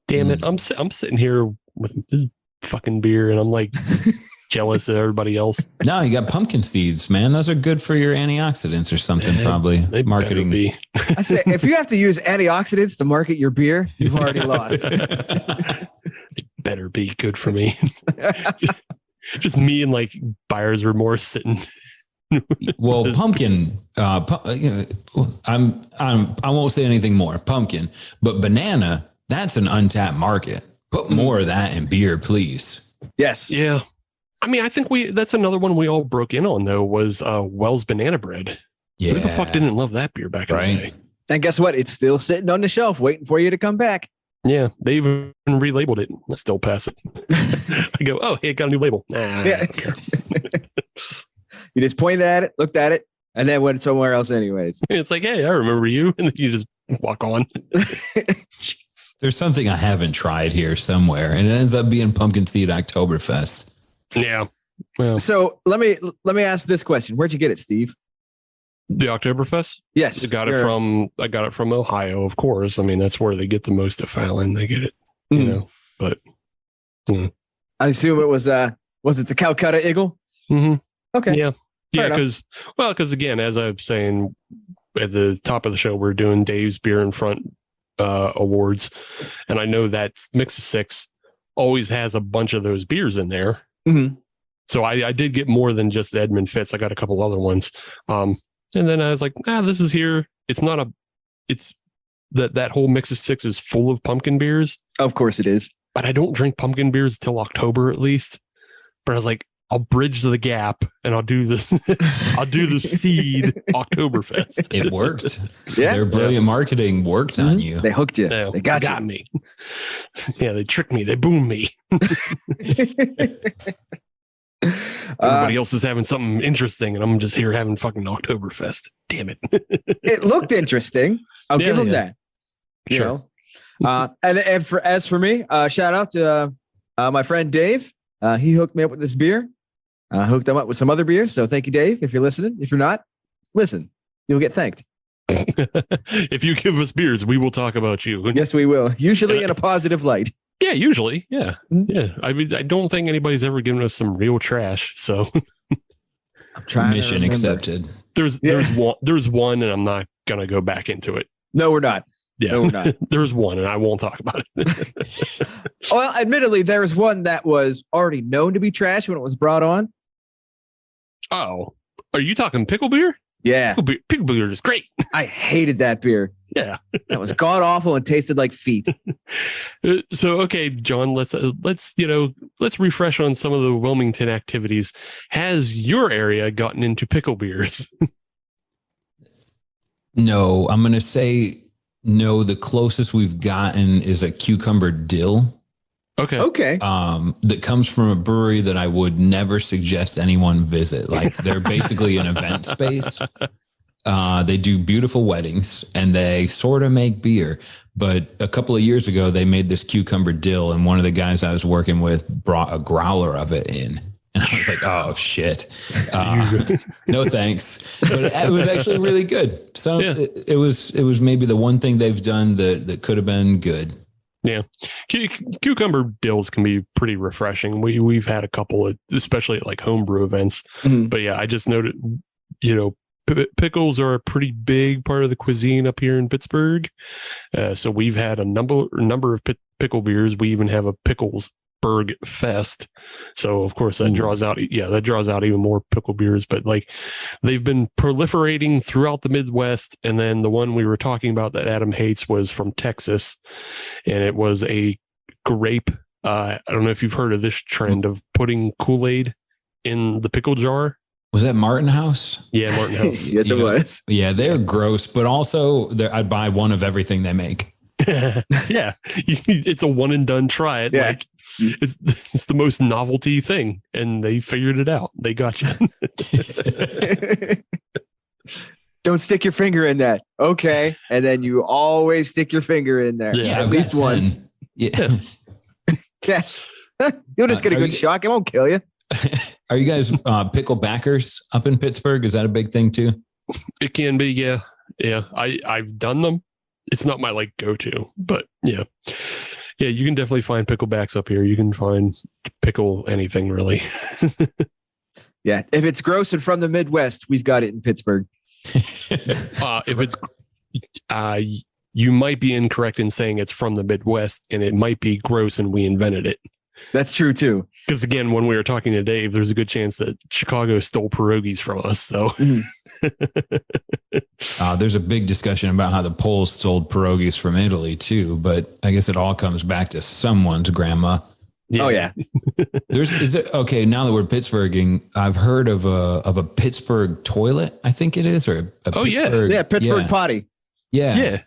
Damn it, I'm sitting here with this fucking beer and I'm like jealous of everybody else. No, you got pumpkin seeds, man. Those are good for your antioxidants or something. Probably they marketing. Be. I say if you have to use antioxidants to market your beer, you've already lost. It better be good for me. Just me and like buyer's remorse sitting. Well, pumpkin. I won't say anything more. Pumpkin, but banana. That's an untapped market. Put more of that in beer, please. Yes. Yeah. I mean, I think that's another one we all broke in on though was Wells Banana Bread. Yeah. Who the fuck didn't love that beer back in the day? And guess what? It's still sitting on the shelf waiting for you to come back. Yeah, they even relabeled it. I still pass it. I go, oh, hey, it got a new label. Nah, yeah. You just pointed at it, looked at it, and then went somewhere else anyways. It's like, hey, I remember you. And then you just walk on. There's something I haven't tried here somewhere, and it ends up being Pumpkin Seed Oktoberfest. Yeah. Well, so let me ask this question. Where'd you get it, Steve? The Oktoberfest? Yes. I got it from Ohio, of course. I mean, that's where they get the most of Fallon. They get it, you know. But I assume it was it the Calcutta Eagle? Mm-hmm. Okay. Yeah. Yeah, because again, as I'm saying at the top of the show, we're doing Dave's Beer in Front awards. And I know that Mix of Six always has a bunch of those beers in there. Mm-hmm. So I did get more than just Edmund Fitz. I got a couple other ones. And then I was like, this is here. It's that whole Mix of Six is full of pumpkin beers. Of course it is. But I don't drink pumpkin beers till October at least. But I was like, I'll bridge the gap and I'll do the seed Oktoberfest. It worked. Yeah. Their brilliant marketing worked on you. They hooked you. Yeah, they got me. Yeah, they tricked me. They boomed me. Everybody else is having something interesting, and I'm just here having fucking Oktoberfest. Damn it! It looked interesting. I'll give them that. You know, and as for me, shout out to my friend Dave. He hooked me up with this beer. Hooked him up with some other beers. So thank you, Dave. If you're listening, if you're not, listen. You'll get thanked. If you give us beers, we will talk about you. Yes, we will. Usually in a positive light. Yeah, usually. Yeah. Yeah. I mean, I don't think anybody's ever given us some real trash. So I'm trying. Mission accepted. There's one, and I'm not gonna go back into it. No, we're not. Yeah, no, we're not. There's one, and I won't talk about it. Well, admittedly, there was one that was already known to be trash when it was brought on. Oh, are you talking pickle beer? Yeah, pickle beer is great. I hated that beer. Yeah, that was god awful and tasted like feet. So, okay, John, let's refresh on some of the Wilmington activities. Has your area gotten into pickle beers? No, I'm going to say no. The closest we've gotten is a cucumber dill. Okay. That comes from a brewery that I would never suggest anyone visit. Like they're basically an event space. They do beautiful weddings and they sort of make beer. But a couple of years ago, they made this cucumber dill, and one of the guys I was working with brought a growler of it in. And I was like, oh, shit. No, thanks. But it was actually really good. So it was maybe the one thing they've done that could have been good. Yeah. Cucumber dills can be pretty refreshing. We've had a couple, especially at like homebrew events. Mm-hmm. But yeah, I just noted, pickles are a pretty big part of the cuisine up here in Pittsburgh. So we've had a number of pickle beers. We even have a Picklesburg Fest. So of course that draws out even more pickle beers, but like they've been proliferating throughout the Midwest. And then the one we were talking about that Adam hates was from Texas, and it was a grape. I don't know if you've heard of this trend of putting Kool-Aid in the pickle jar. Was that Martin House? Yeah, Martin House. Yes, it was. Yeah, they're gross, but also I'd buy one of everything they make. Yeah, it's a one and done. Try it. Yeah. Like it's the most novelty thing, and they figured it out. They got you. Don't stick your finger in that. Okay, and then you always stick your finger in there. Yeah, at least once. Yeah. Yeah. You'll just get a good shock. It won't kill you. Are you guys pickle backers up in Pittsburgh? Is that a big thing too? It can be, yeah. Yeah, I've done them. It's not my like go-to, but yeah. Yeah, you can definitely find picklebacks up here. You can find pickle anything, really. Yeah, if it's gross and from the Midwest, we've got it in Pittsburgh. If it's, you might be incorrect in saying it's from the Midwest, and it might be gross and we invented it. That's true too. Because again, when we were talking to Dave, there's a good chance that Chicago stole pierogies from us. So there's a big discussion about how the Poles stole pierogies from Italy too. But I guess it all comes back to someone's grandma. Yeah. Oh yeah. Okay? Now that we're Pittsburghing, I've heard of a Pittsburgh toilet. I think it is, or Pittsburgh Potty. Yeah.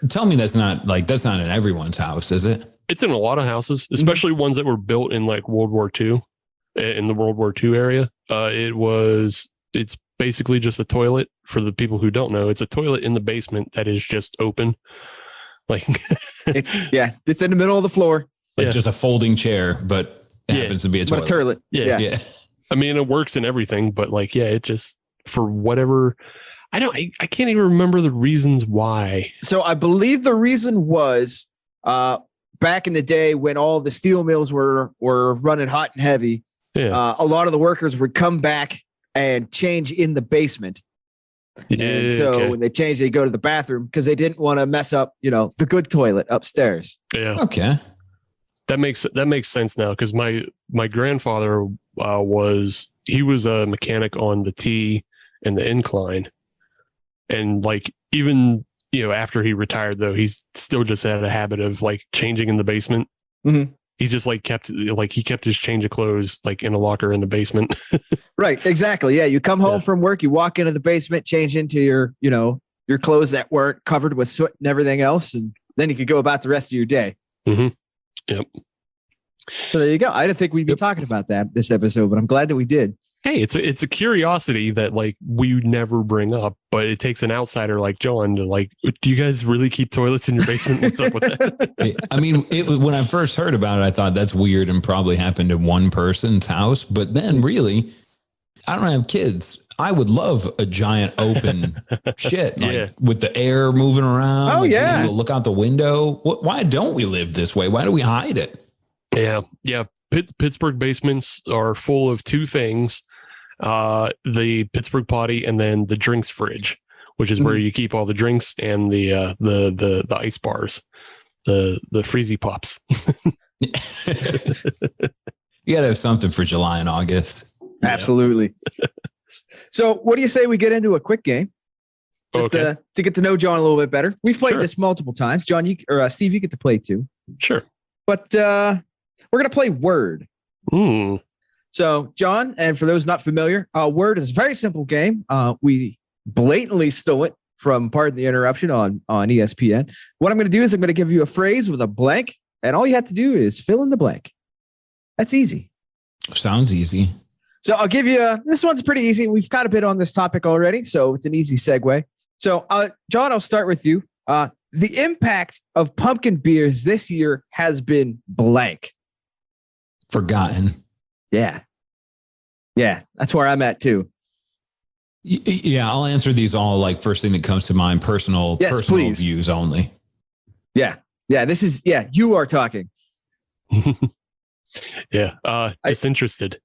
Tell me that's not in everyone's house, is it? It's in a lot of houses, especially ones that were built in like World War II, in the World War II area. It's basically just a toilet. For the people who don't know, it's a toilet in the basement that is just open. Like, it's in the middle of the floor. Like just a folding chair, but it happens to be a toilet. But a toilet. Yeah. I mean, it works and everything, but like, it just, for whatever, I can't even remember the reasons why. So I believe the reason was, back in the day when all the steel mills were running hot and heavy, a lot of the workers would come back and change in the basement. And so when they change, they go to the bathroom because they didn't want to mess up, the good toilet upstairs. Yeah. Okay. That makes sense now, because my grandfather was a mechanic on the T and the incline, and like even after he retired, though, he's still just had a habit of like changing in the basement. Mm-hmm. He just kept his change of clothes like in a locker in the basement. Right. Exactly. Yeah. You come home from work, you walk into the basement, change into your clothes that weren't covered with soot and everything else. And then you could go about the rest of your day. Mm-hmm. Yep. So there you go. I didn't think we'd be talking about that this episode, but I'm glad that we did. Hey, it's a curiosity that like we never bring up, but it takes an outsider like John to like, do you guys really keep toilets in your basement? What's up with that? I mean, when I first heard about it, I thought that's weird and probably happened in one person's house. But then really, I don't have kids. I would love a giant open shit with the air moving around. Oh, yeah. Look out the window. Why don't we live this way? Why do we hide it? Yeah. Yeah. Pittsburgh basements are full of two things. The Pittsburgh Potty and then the drinks fridge, which is where you keep all the drinks and the ice bars, the freezy pops. You gotta have something for July and August. Absolutely. So what do you say we get into a quick game? Just to get to know John a little bit better. We've played this multiple times. John, Steve, you get to play too. Sure. But we're going to play Word. So, John, and for those not familiar, Word is a very simple game. We blatantly stole it from Pardon the Interruption on ESPN. What I'm going to do is I'm going to give you a phrase with a blank, and all you have to do is fill in the blank. That's easy. Sounds easy. So I'll give you this one's pretty easy. We've got a bit on this topic already, so it's an easy segue. So, John, I'll start with you. The impact of pumpkin beers this year has been blank. Forgotten. Yeah. Yeah, that's where I'm at too. Yeah, I'll answer these all like first thing that comes to mind. Personal please. views only. Yeah. You are talking. Yeah. Disinterested.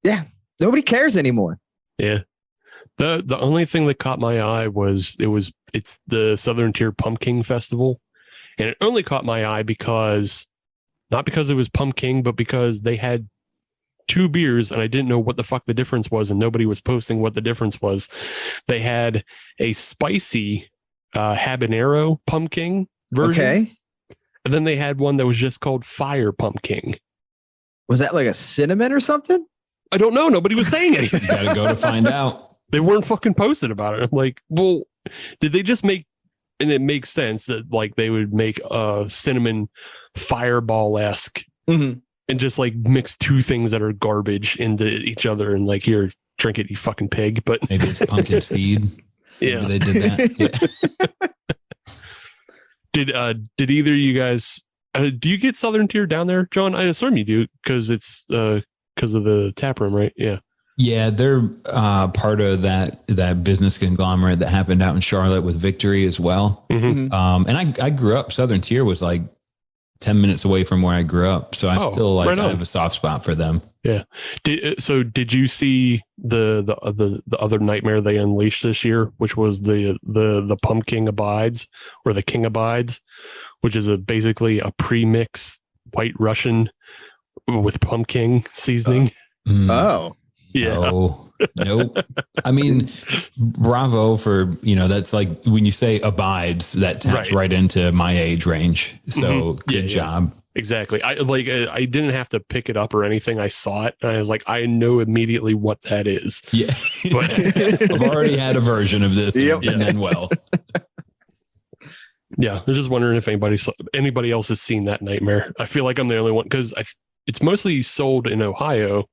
Yeah. Nobody cares anymore. Yeah. The only thing that caught my eye was it's the Southern Tier Pumpkin Festival. And it only caught my eye not because it was pumpkin, but because they had 2 beers and I didn't know what the fuck the difference was, and nobody was posting what the difference was. They had a spicy habanero pumpkin version. Okay. And then they had one that was just called fire pumpkin. Was that like a cinnamon or something? I don't know. Nobody was saying anything. You gotta go to find out. They weren't fucking posted about it. I'm like, well, did they just make, and it makes sense that like they would make a cinnamon fireball-esque and just like mix 2 things that are garbage into each other and like, here, drink it, you fucking pig. But maybe it's pumpkin seed. Yeah. Maybe they did that. Yeah. Did either of you guys, do you get Southern Tier down there, John? I assume you do because it's because of the tap room, right? Yeah. Yeah, they're part of that business conglomerate that happened out in Charlotte with Victory as well. And I grew up, Southern Tier was like 10 minutes away from where I grew up. So I still like, I have a soft spot for them. Yeah. Did you see the other nightmare they unleashed this year, which was the Pumpkin Abides or the King Abides, which is basically a pre-mix White Russian with pumpkin seasoning? Oh. Yeah. No, nope. I mean, bravo for, that's like when you say abides, that taps right into my age range. So good job. Exactly. I didn't have to pick it up or anything. I saw it and I was like, I know immediately what that is. Yeah. But I've already had a version of this and it didn't end well. Yeah. I was just wondering if anybody else has seen that nightmare. I feel like I'm the only one because it's mostly sold in Ohio.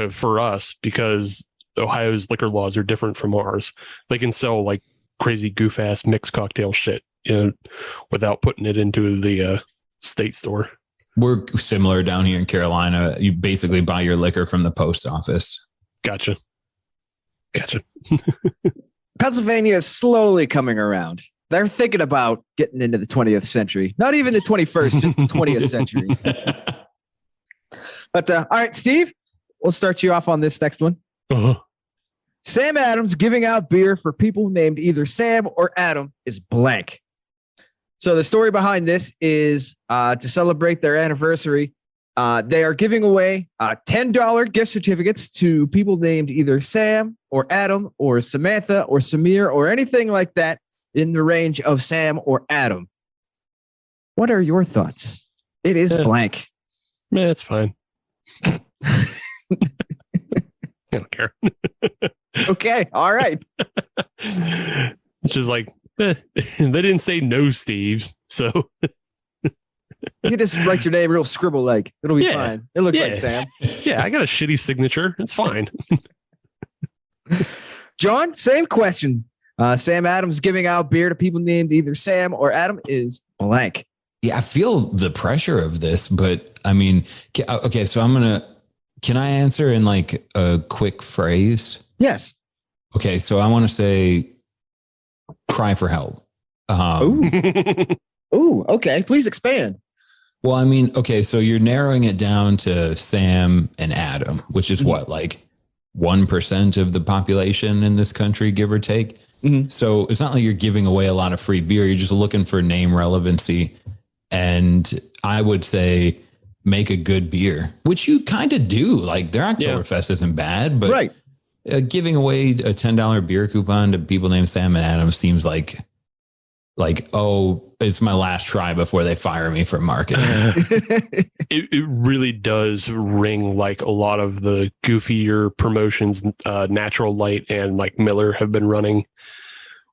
For us, because Ohio's liquor laws are different from ours. They can sell like crazy goof ass mixed cocktail shit, without putting it into the state store. We're similar down here in Carolina. You basically buy your liquor from the post office. Gotcha. Pennsylvania is slowly coming around. They're thinking about getting into the 20th century. Not even the 21st, just the 20th century. But all right, Steve. We'll start you off on this next one. Sam Adams giving out beer for people named either Sam or Adam is blank. So the story behind this is to celebrate their anniversary. They are giving away $10 gift certificates to people named either Sam or Adam or Samantha or Samir or anything like that in the range of Sam or Adam. What are your thoughts? It is blank. Man, it's fine. I don't care. Okay. All right. It's just like, they didn't say no Steves. So you just write your name real scribble like. It'll be fine. It looks like Sam. Yeah, I got a shitty signature. It's fine. John, same question. Sam Adams giving out beer to people named either Sam or Adam is blank. Yeah, I feel the pressure of this, but I mean, okay, so can I answer in like a quick phrase? Yes. Okay, so I want to say cry for help. Ooh, okay. Please expand. Well, I mean, okay, so you're narrowing it down to Sam and Adam, which is what, like 1% of the population in this country, give or take. So it's not like you're giving away a lot of free beer. You're just looking for name relevancy. And I would say make a good beer, which you kind of do. Like their Oktoberfest isn't bad, but giving away a $10 beer coupon to people named Sam and Adam seems like, oh, it's my last try before they fire me for marketing. It really does ring like a lot of the goofier promotions Natural Light and like Miller have been running,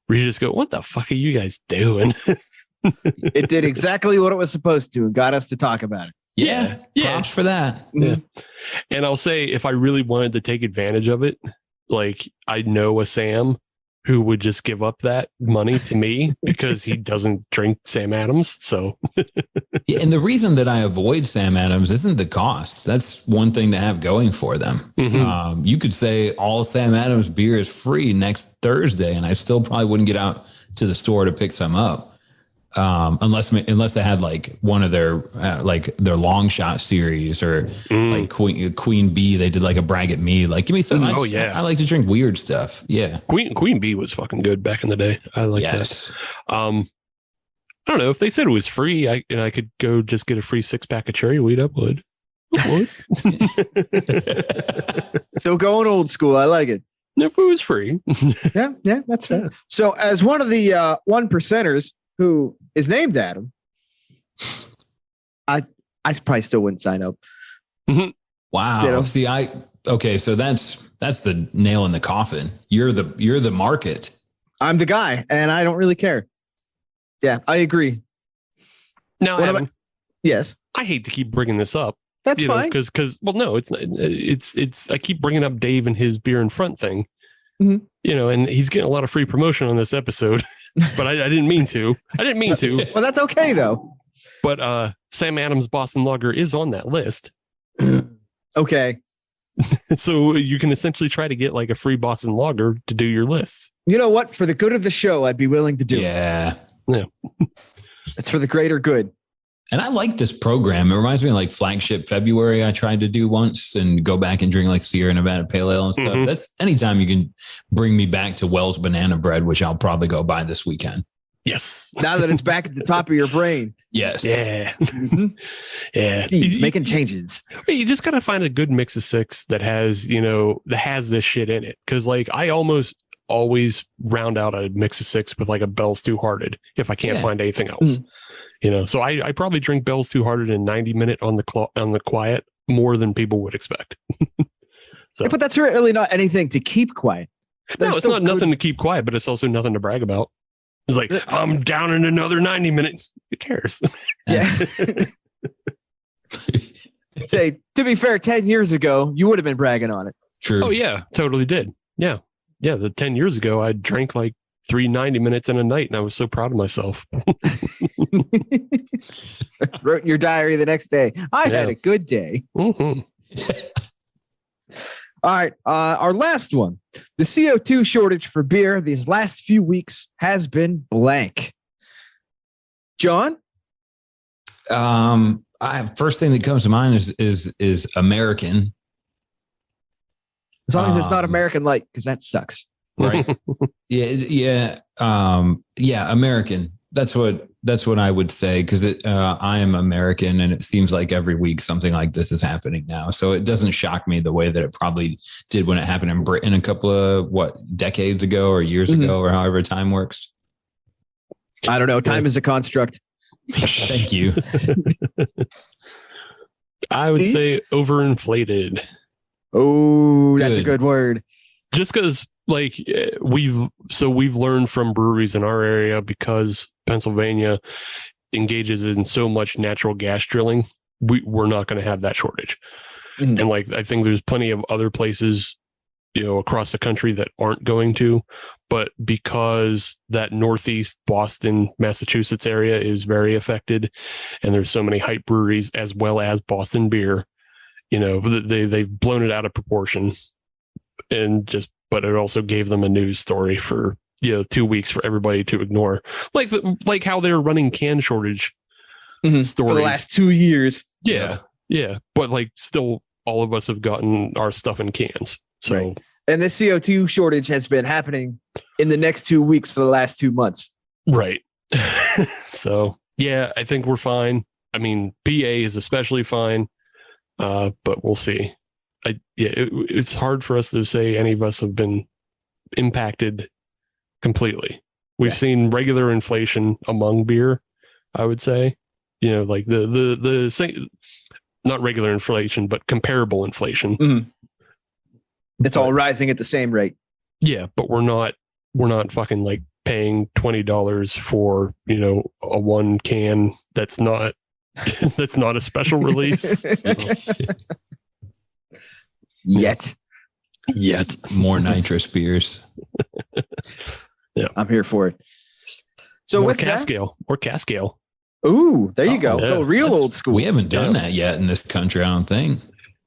where you just go, what the fuck are you guys doing? It did exactly what it was supposed to and got us to talk about it. Yeah. Props for that. Yeah. And I'll say, if I really wanted to take advantage of it, like I know a Sam who would just give up that money to me because he doesn't drink Sam Adams. So, Yeah, and the reason that I avoid Sam Adams isn't the cost. That's one thing they have going for them. You could say all Sam Adams beer is free next Thursday, and I still probably wouldn't get out to the store to pick some up. Unless they had like one of their their long shot series or like Queen Bee, they did like a brag at me, like give me some. I like to drink weird stuff. Yeah, Queen Bee was fucking good back in the day. I like that. I don't know if they said it was free. I could go just get a free 6-pack of cherry wheat. I would. So going old school, I like it. If it was free, yeah, that's fair. So as one of the 1%ers who is named Adam, I probably still wouldn't sign up. Wow. You know? See, so that's the nail in the coffin. You're the market. I'm the guy, and I don't really care. Yeah, I agree. Now, Adam, yes, I hate to keep bringing this up. That's fine. Because no, it's not. It's. I keep bringing up Dave and his beer in front thing. And he's getting a lot of free promotion on this episode, but I didn't mean to. Well, that's okay though. But Sam Adams Boston Lager is on that list. Okay. So you can essentially try to get like a free Boston Lager to do your list. You know what? For the good of the show, I'd be willing to do it. Yeah. It's for the greater good. And I like this program. It reminds me of like Flagship February I tried to do once and go back and drink like Sierra Nevada Pale Ale and stuff. That's anytime you can bring me back to Wells Banana Bread, which I'll probably go buy this weekend. Yes. Now that it's back at the top of your brain. Yes. Yeah. Yeah. Making changes. You just got to find a good mix of 6 that has, this shit in it. Cause like I almost always round out a mix of 6 with like a Bell's Two Hearted if I can't find anything else. So I probably drink Bell's Two Hearted in 90-minute on the quiet more than people would expect. But that's really not anything to keep quiet. No, it's not nothing to keep quiet, but it's also nothing to brag about. It's like, I'm down in another 90-minute. Who cares? Yeah. Say, to be fair, 10 years ago, you would have been bragging on it. True. Oh, yeah, totally did. Yeah. Yeah, the 10 years ago, I drank like 3 90-minutes in a night, and I was so proud of myself. Wrote in your diary the next day, I had a good day. All right, our last one. The CO2 shortage for beer these last few weeks has been blank. John? First thing that comes to mind is American. As long as it's not American Light, because that sucks. Right. Yeah. American. That's what I would say, because I am American, and it seems like every week something like this is happening now. So it doesn't shock me the way that it probably did when it happened in Britain a couple of decades ago or years ago, or however time works. I don't know. Time is a construct. Thank you. I would say overinflated. Oh, that's a good word. Just because like we've learned from breweries in our area, because Pennsylvania engages in so much natural gas drilling, we're not going to have that shortage. And like, I think there's plenty of other places, across the country that aren't going to, but because that Northeast Boston, Massachusetts area is very affected, and there's so many hype breweries as well as Boston beer, they've blown it out of proportion, but it also gave them a news story for 2 weeks for everybody to ignore, like how they're running can shortage stories for the last 2 years. Yeah, but like still, all of us have gotten our stuff in cans. So, right. And this CO2 shortage has been happening in the next 2 weeks for the last 2 months. Right. So yeah, I think we're fine. I mean, PA is especially fine, but we'll see. It's hard for us to say any of us have been impacted completely. We've seen regular inflation among beer, I would say, like the same, not regular inflation, but comparable inflation. It's all rising at the same rate. Yeah, but we're not fucking like paying $20 for, a one can that's not a special release. Yet more nitrous beers. I'm here for it. So more with Cascale, or Cascale. Ooh, there you go. Yeah. Oh, real old school. We haven't done that yet in this country, I don't think.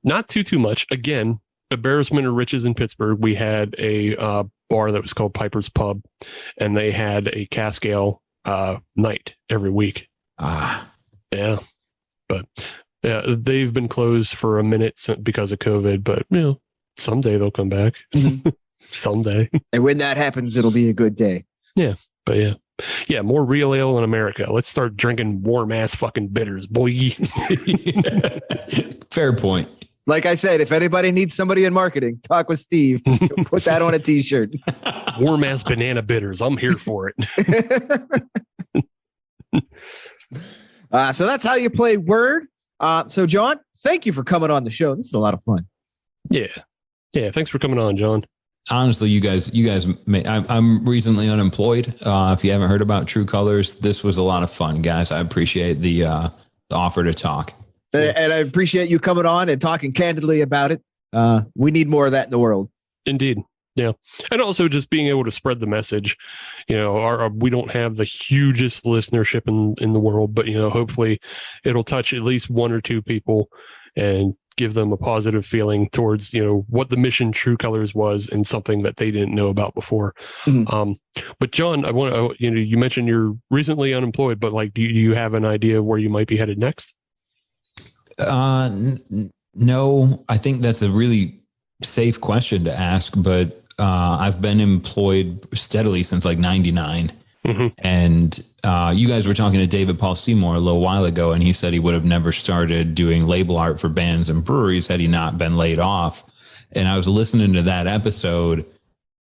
Not too much. Again, embarrassment of riches in Pittsburgh. We had a bar that was called Piper's Pub, and they had a Cascale night every week. Yeah, but yeah, they've been closed for a minute because of COVID. But someday they'll come back. Someday. And when that happens, it'll be a good day. Yeah, but yeah, more real ale in America. Let's start drinking warm ass fucking bitters, boy. Fair point. Like I said, if anybody needs somebody in marketing, talk with Steve. Put that on a t-shirt. Warm ass banana bitters. I'm here for it. So that's how you play Word. So Jon, thank you for coming on the show. This is a lot of fun. Yeah. Thanks for coming on, Jon. Honestly, you guys, I'm recently unemployed. If you haven't heard about Tru Colors, this was a lot of fun, guys. I appreciate the offer to talk. And I appreciate you coming on and talking candidly about it. We need more of that in the world. Indeed. Yeah. And also just being able to spread the message. We don't have the hugest listenership in the world, but, hopefully it'll touch at least one or two people and give them a positive feeling towards, what the mission Tru Colors was and something that they didn't know about before. But Jon, I want to, you mentioned you're recently unemployed, but do you have an idea of where you might be headed next? No, I think that's a really safe question to ask, but I've been employed steadily since 99. And you guys were talking to David Paul Seymour a little while ago, and he said he would have never started doing label art for bands and breweries had he not been laid off. And I was listening to that episode,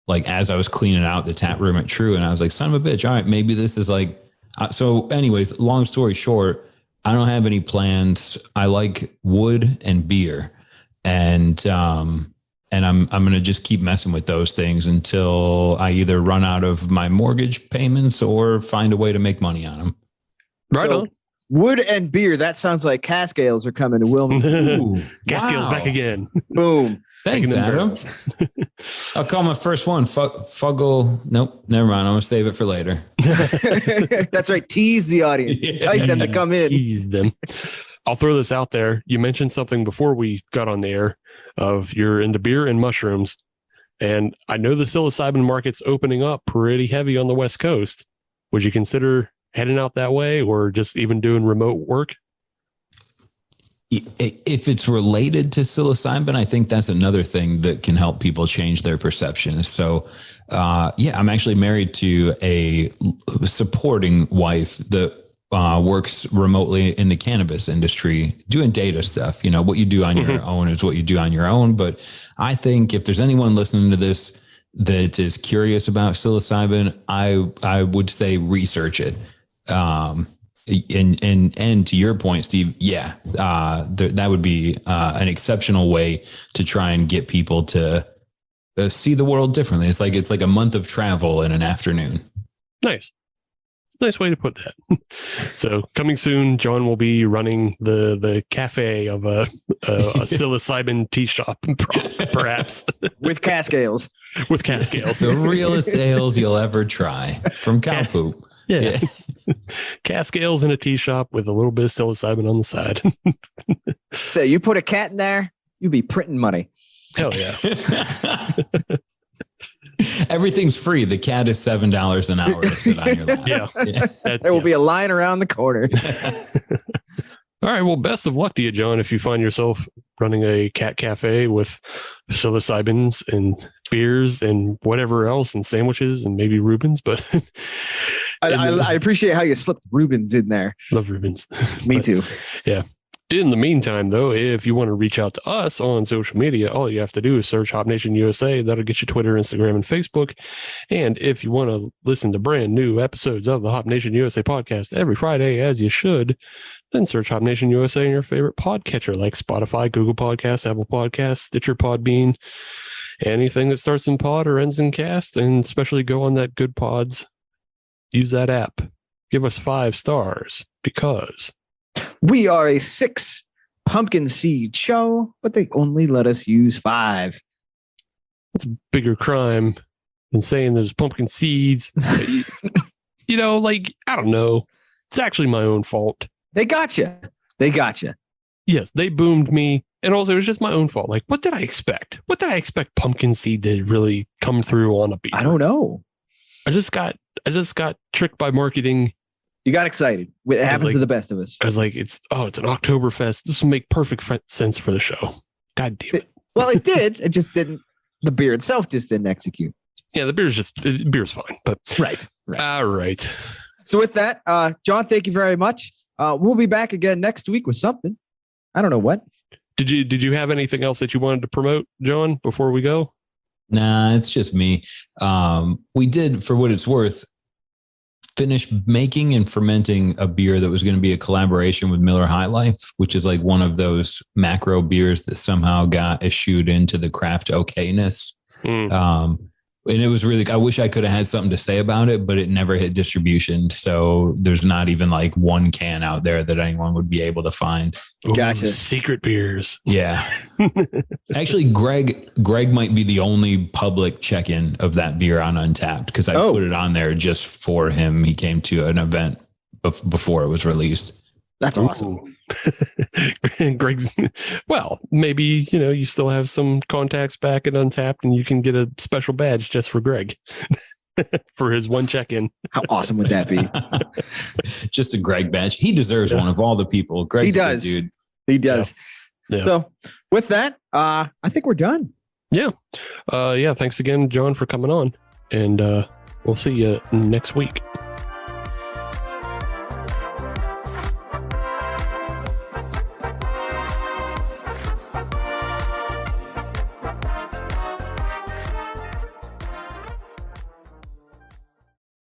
as I was cleaning out the tap room at Tru, and I was like, son of a bitch. All right, maybe this is so anyways, long story short, I don't have any plans. I like wood and beer, and I'm going to just keep messing with those things until I either run out of my mortgage payments or find a way to make money on them. Right on. Wood and beer. That sounds like Cascales are coming to Wilmington. Cascales back again. Boom. Thanks, Adam. I'll call my first one. Fuggle. Nope. Never mind. I'm going to save it for later. That's right. Tease the audience. Entice them to come in. Tease them. I'll throw this out there. You mentioned something before we got on the air of you're into beer and mushrooms. And I know the psilocybin market's opening up pretty heavy on the West Coast. Would you consider heading out that way or just even doing remote work? If it's related to psilocybin, I think that's another thing that can help people change their perception. So, I'm actually married to a supporting wife that works remotely in the cannabis industry doing data stuff. What you do on your own is what you do on your own. But I think if there's anyone listening to this that is curious about psilocybin, I would say research it. And to your point, Steve, that would be an exceptional way to try and get people to see the world differently. It's like a month of travel in an afternoon. Nice way to put that. So coming soon, Jon will be running the cafe of a psilocybin tea shop, perhaps with Cascales. With Cascales, the realest ales you'll ever try from cow poop. Yeah. Cascales in a tea shop with a little bit of psilocybin on the side. So you put a cat in there, you'd be printing money. Hell yeah. Everything's free. The cat is $7 an hour to sit on your lap. Yeah. There will be a line around the corner. All right. Well, best of luck to you, Jon, if you find yourself running a cat cafe with psilocybins and beers and whatever else and sandwiches and maybe Reubens. But I appreciate how you slipped Reubens in there. Love Reubens. Me too. Yeah. In the meantime, though, if you want to reach out to us on social media, all you have to do is search Hop Nation USA. That'll get you Twitter, Instagram, and Facebook. And if you want to listen to brand new episodes of the Hop Nation USA podcast every Friday, as you should, then search Hop Nation USA in your favorite podcatcher like Spotify, Google Podcasts, Apple Podcasts, Stitcher, Podbean, anything that starts in pod or ends in cast, and especially go on that Good Pods. Use that app. Give us 5 stars because we are a 6 pumpkin seed show, but they only let us use 5. It's a bigger crime and saying there's pumpkin seeds. You know, like, I don't know. It's actually my own fault. They got you. They got you. Yes, they boomed me. And also, it was just my own fault. Like, what did I expect? What did I expect pumpkin seed to really come through on a beer? I don't know. I just got tricked by marketing. You got excited. It happens to the best of us. I was like, it's an Oktoberfest. This will make perfect sense for the show. God damn it. Well, it did. It just didn't. The beer itself just didn't execute. Yeah, the beer's fine. But right. All right. So with that, John, thank you very much. We'll be back again next week with something. I don't know what. Did you have anything else that you wanted to promote, John, before we go? Nah, it's just me. We did, for what it's worth, finish making and fermenting a beer that was going to be a collaboration with Miller High Life, which is like one of those macro beers that somehow got eschewed into the craft okayness. And it was really, I wish I could have had something to say about it, but it never hit distribution. So there's not even like one can out there that anyone would be able to find. Gotcha. Ooh, secret beers. Yeah. Actually, Greg might be the only public check-in of that beer on Untapped, because I put it on there just for him. He came to an event before it was released. That's awesome. Greg's, well, maybe, you still have some contacts back at Untapped and you can get a special badge just for Greg for his one check-in. How awesome would that be? Just a Greg badge. He deserves one of all the people. Greg's he does. A good dude. He does. Yeah. So with that, I think we're done. Yeah. Thanks again, John, for coming on. And we'll see you next week.